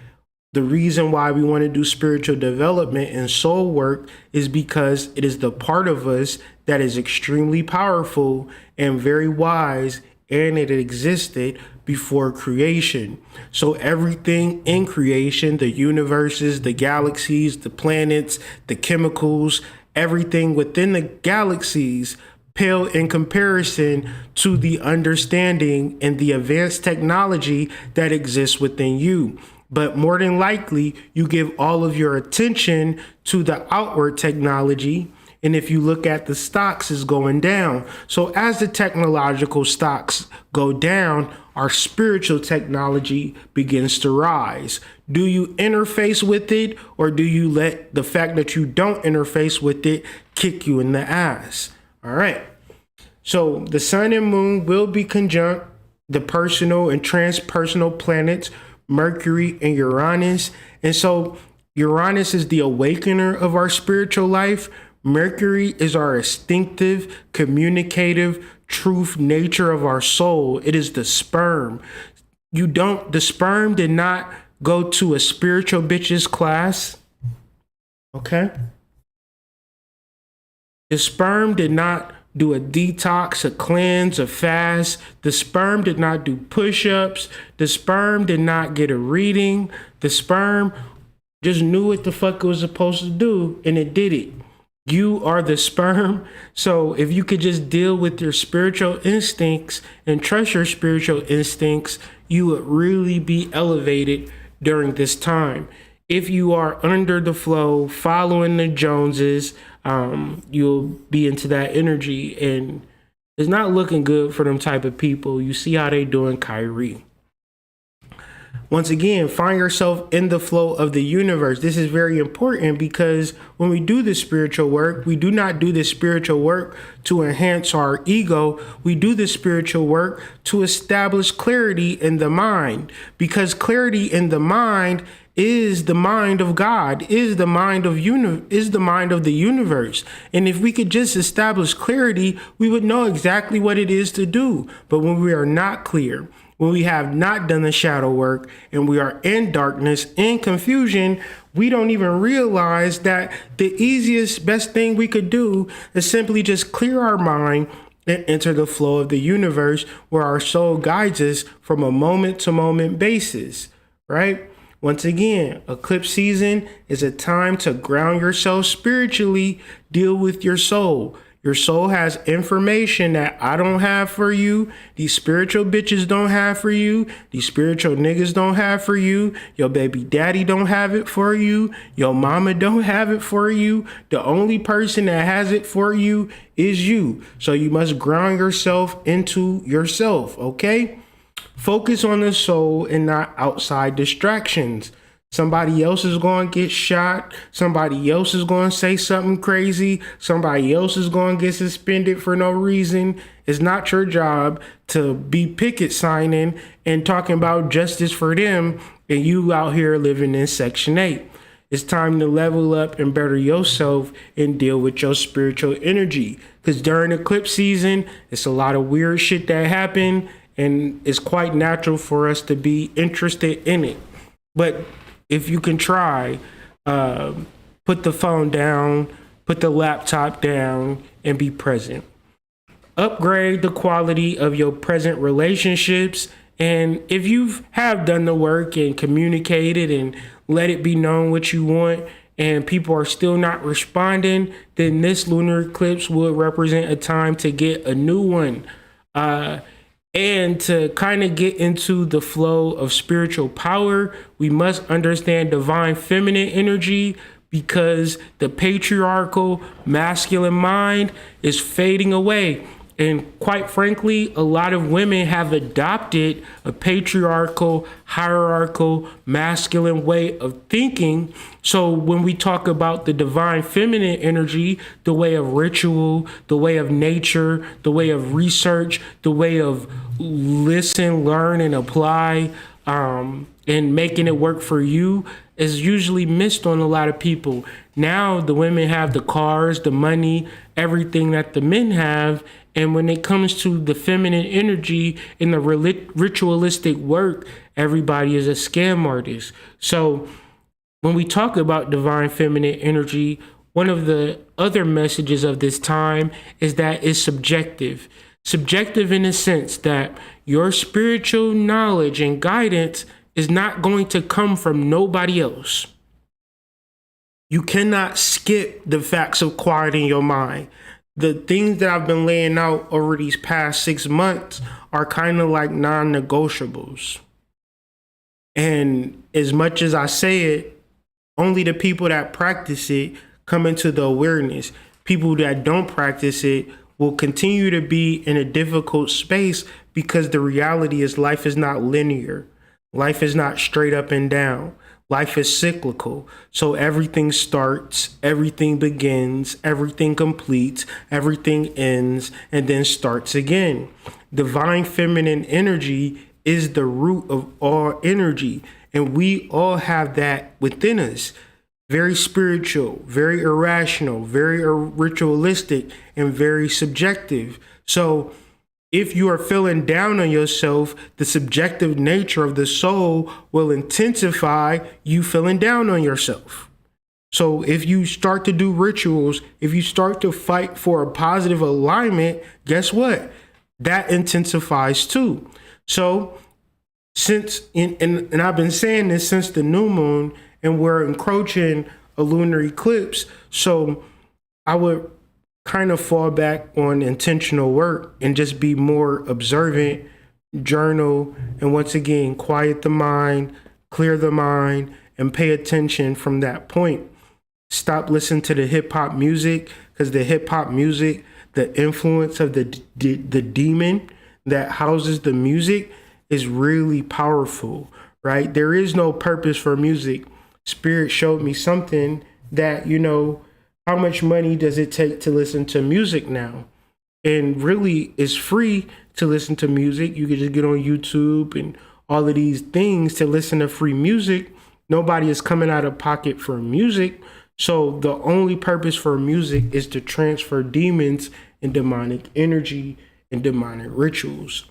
The reason why we want to do spiritual development and soul work is because it is the part of us that is extremely powerful and very wise, and it existed before creation. So everything in creation, the universes, the galaxies, the planets, the chemicals, everything within the galaxies pale in comparison to the understanding and the advanced technology that exists within you. But more than likely, you give all of your attention to the outward technology. And if you look at the stocks, is going down. So as the technological stocks go down, our spiritual technology begins to rise. Do you interface with it, or do you let the fact that you don't interface with it kick you in the ass? All right. So the sun and moon will be conjunct the personal and transpersonal planets, Mercury, and Uranus. And so Uranus is the awakener of our spiritual life. Mercury is our instinctive, communicative, truth nature of our soul. It is the sperm. The sperm did not go to a spiritual bitches class. Okay? The sperm did not do a detox, a cleanse, a fast. The sperm did not do push-ups. The sperm did not get a reading. The sperm just knew what the fuck it was supposed to do, and it did it. You are the sperm. So if you could just deal with your spiritual instincts and trust your spiritual instincts, you would really be elevated during this time. If you are under the flow, following the Joneses, you'll be into that energy, and it's not looking good for them type of people. You see how they doing Kyrie. Once again, find yourself in the flow of the universe. This is very important because when we do this spiritual work, we do not do this spiritual work to enhance our ego. We do this spiritual work to establish clarity in the mind, because clarity in the mind is the mind of God, is the mind of the universe. And if we could just establish clarity, we would know exactly what it is to do. But when we are not clear, when we have not done the shadow work, and we are in darkness, in confusion, we don't even realize that the easiest, best thing we could do is simply just clear our mind and enter the flow of the universe, where our soul guides us from a moment to moment basis, right? Once again, eclipse season is a time to ground yourself spiritually, deal with your soul. Your soul has information that I don't have for you. These spiritual bitches don't have for you. These spiritual niggas don't have for you. Your baby daddy don't have it for you. Your mama don't have it for you. The only person that has it for you is you. So you must ground yourself into yourself, okay? Focus on the soul and not outside distractions. Somebody else is going to get shot. Somebody else is going to say something crazy. Somebody else is going to get suspended for no reason. It's not your job to be picket signing and talking about justice for them, and you out here living in Section 8. It's time to level up and better yourself and deal with your spiritual energy. Because during eclipse season, it's a lot of weird shit that happen, and it's quite natural for us to be interested in it. But if you can try, put the phone down, put the laptop down, and be present. Upgrade the quality of your present relationships. And if you have done the work and communicated and let it be known what you want, and people are still not responding, then this lunar eclipse will represent a time to get a new one. And to kind of get into the flow of spiritual power, we must understand divine feminine energy, because the patriarchal masculine mind is fading away. And quite frankly, a lot of women have adopted a patriarchal, hierarchical, masculine way of thinking. So when we talk about the divine feminine energy, the way of ritual, the way of nature, the way of research, the way of listen, learn, and apply, and making it work for you, is usually missed on a lot of people. Now the women have the cars, the money, everything that the men have. And when it comes to the feminine energy in the ritualistic work, everybody is a scam artist. So when we talk about divine feminine energy, one of the other messages of this time is that it's subjective. Subjective in the sense that your spiritual knowledge and guidance is not going to come from nobody else. You cannot skip the facts of quieting your mind. The things that I've been laying out over these past 6 months are kind of like non-negotiables. And as much as I say it, only the people that practice it come into the awareness. People that don't practice it will continue to be in a difficult space, because the reality is life is not linear. Life is not straight up and down. Life is cyclical. So everything starts, everything begins, everything completes, everything ends, and then starts again. Divine feminine energy is the root of all energy. And we all have that within us. Very spiritual, very irrational, very ritualistic, and very subjective. So if you are feeling down on yourself, the subjective nature of the soul will intensify you feeling down on yourself. So if you start to do rituals, if you start to fight for a positive alignment, guess what? That intensifies too. So since, and I've been saying this since the new moon, and we're encroaching a lunar eclipse. So I would kind of fall back on intentional work and just be more observant, journal, and once again, quiet the mind, clear the mind, and pay attention from that point. Stop listening to the hip hop music, because the hip hop music, the influence of the demon that houses the music is really powerful, right? There is no purpose for music. Spirit showed me something that, how much money does it take to listen to music now? And really, it's free to listen to music. You can just get on YouTube and all of these things to listen to free music. Nobody is coming out of pocket for music. So the only purpose for music is to transfer demons and demonic energy and demonic rituals.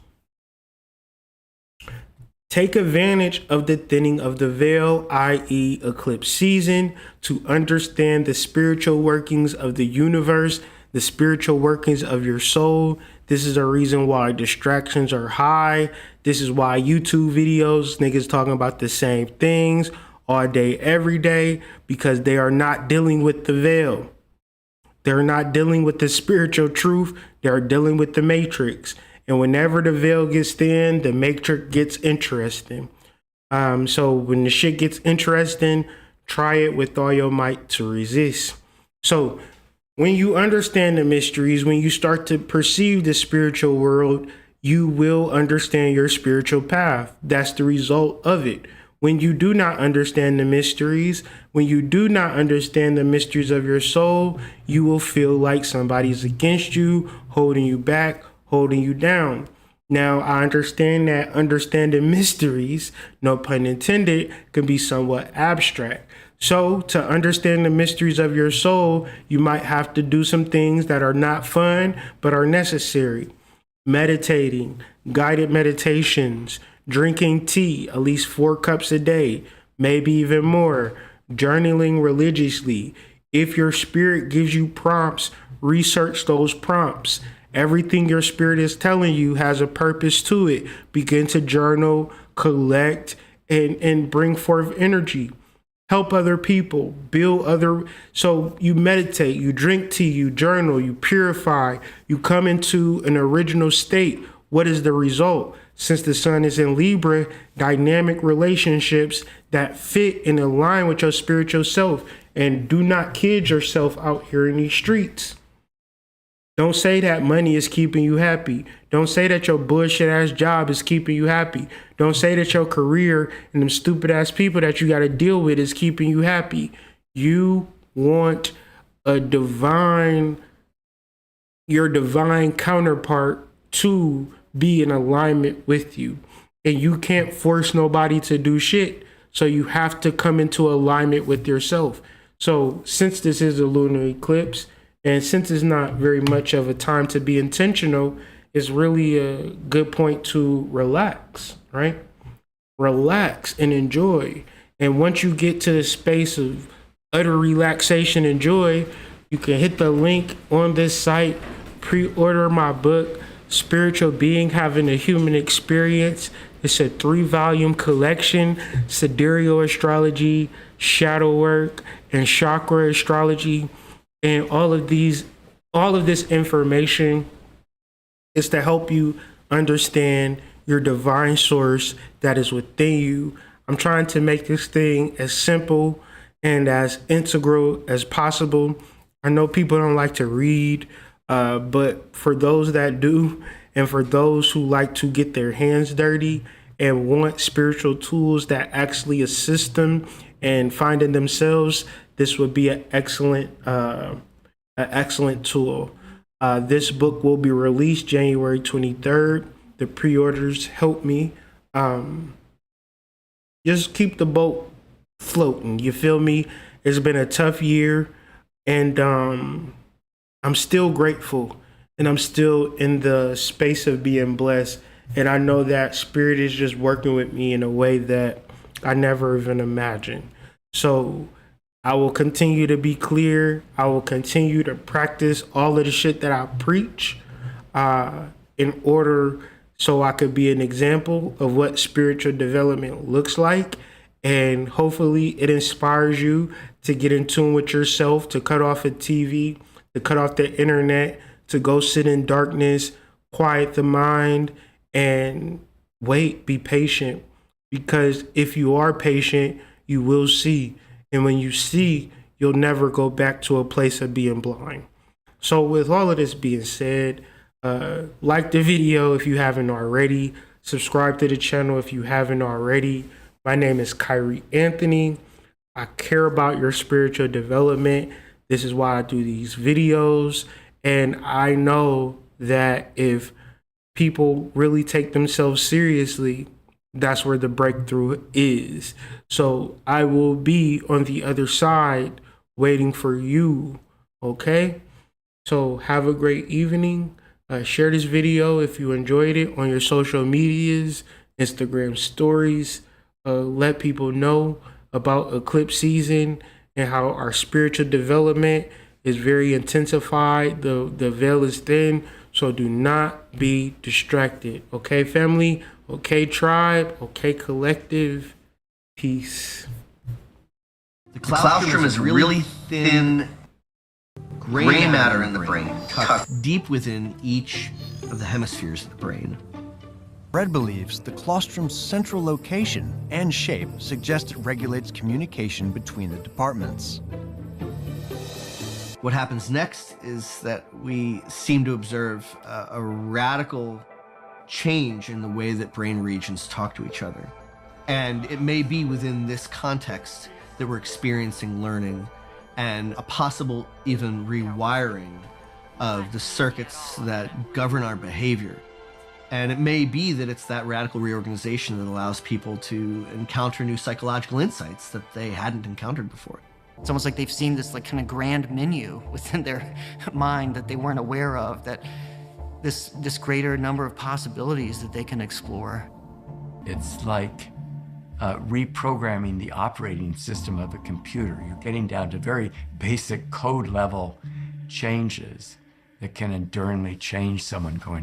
Take advantage of the thinning of the veil, i.e. eclipse season, to understand the spiritual workings of the universe, the spiritual workings of your soul. This is the reason why distractions are high. This is why YouTube videos, niggas talking about the same things all day, every day, because they are not dealing with the veil. They're not dealing with the spiritual truth. They're dealing with the matrix. And whenever the veil gets thin, the matrix gets interesting. So when the shit gets interesting, try it with all your might to resist. So when you understand the mysteries, when you start to perceive the spiritual world, you will understand your spiritual path. That's the result of it. When you do not understand the mysteries, when you do not understand the mysteries of your soul, you will feel like somebody's against you, holding you back, holding you down. Now, I understand that understanding mysteries, no pun intended, can be somewhat abstract. So to understand the mysteries of your soul, you might have to do some things that are not fun, but are necessary. Meditating, guided meditations, drinking tea, at least 4 cups a day, maybe even more, journaling religiously. If your spirit gives you prompts, research those prompts. Everything your spirit is telling you has a purpose to it. Begin to journal, collect, and bring forth energy. Help other people, build other. So you meditate, you drink tea, you journal, you purify, you come into an original state. What is the result? Since the sun is in Libra, dynamic relationships that fit and align with your spiritual self. And do not kid yourself out here in these streets. Don't say that money is keeping you happy. Don't say that your bullshit ass job is keeping you happy. Don't say that your career and them stupid ass people that you got to deal with is keeping you happy. You want your divine counterpart to be in alignment with you. And you can't force nobody to do shit. So you have to come into alignment with yourself. So since this is a lunar eclipse, and since it's not very much of a time to be intentional, it's really a good point to relax, right? Relax and enjoy. And once you get to the space of utter relaxation and joy, you can hit the link on this site, pre-order my book, Spiritual Being Having a Human Experience. It's a 3-volume collection, Sidereal Astrology, Shadow Work, and Chakra Astrology. And all of this information is to help you understand your divine source that is within you. I'm trying to make this thing as simple and as integral as possible. I know people don't like to read, but for those that do, and for those who like to get their hands dirty and want spiritual tools that actually assist them in finding themselves, this would be an excellent tool. This book will be released January 23rd. The pre-orders help me Just keep the boat floating. You feel me? It's been a tough year, and I'm still grateful, and I'm still in the space of being blessed. And I know that Spirit is just working with me in a way that I never even imagined. So I will continue to be clear. I will continue to practice all of the shit that I preach in order so I could be an example of what spiritual development looks like. And hopefully it inspires you to get in tune with yourself, to cut off a TV, to cut off the internet, to go sit in darkness, quiet the mind, and wait, be patient. Because if you are patient, you will see. And when you see, you'll never go back to a place of being blind. So with all of this being said, like the video if you haven't already. Subscribe to the channel if you haven't already. My name is Kyrie Anthony. I care about your spiritual development. This is why I do these videos. And I know that if people really take themselves seriously, that's where the breakthrough is. So I will be on the other side waiting for you. Okay? So have a great evening. Share this video if you enjoyed it on your social medias, Instagram stories. Let people know about eclipse season and how our spiritual development is very intensified. The veil is thin, so do not be distracted. Okay, family? Okay, tribe? Okay, collective? Peace. The claustrum is really thin gray matter in the brain, tucked deep within each of the hemispheres of the brain. Fred believes the claustrum's central location and shape suggest it regulates communication between the departments. What happens next is that we seem to observe a radical change in the way that brain regions talk to each other. And it may be within this context that we're experiencing learning and a possible even rewiring of the circuits that govern our behavior. And it may be that it's that radical reorganization that allows people to encounter new psychological insights that they hadn't encountered before. It's almost like they've seen this like kind of grand menu within their mind that they weren't aware of, that this greater number of possibilities that they can explore. It's like reprogramming the operating system of a computer. You're getting down to very basic code level changes that can enduringly change someone going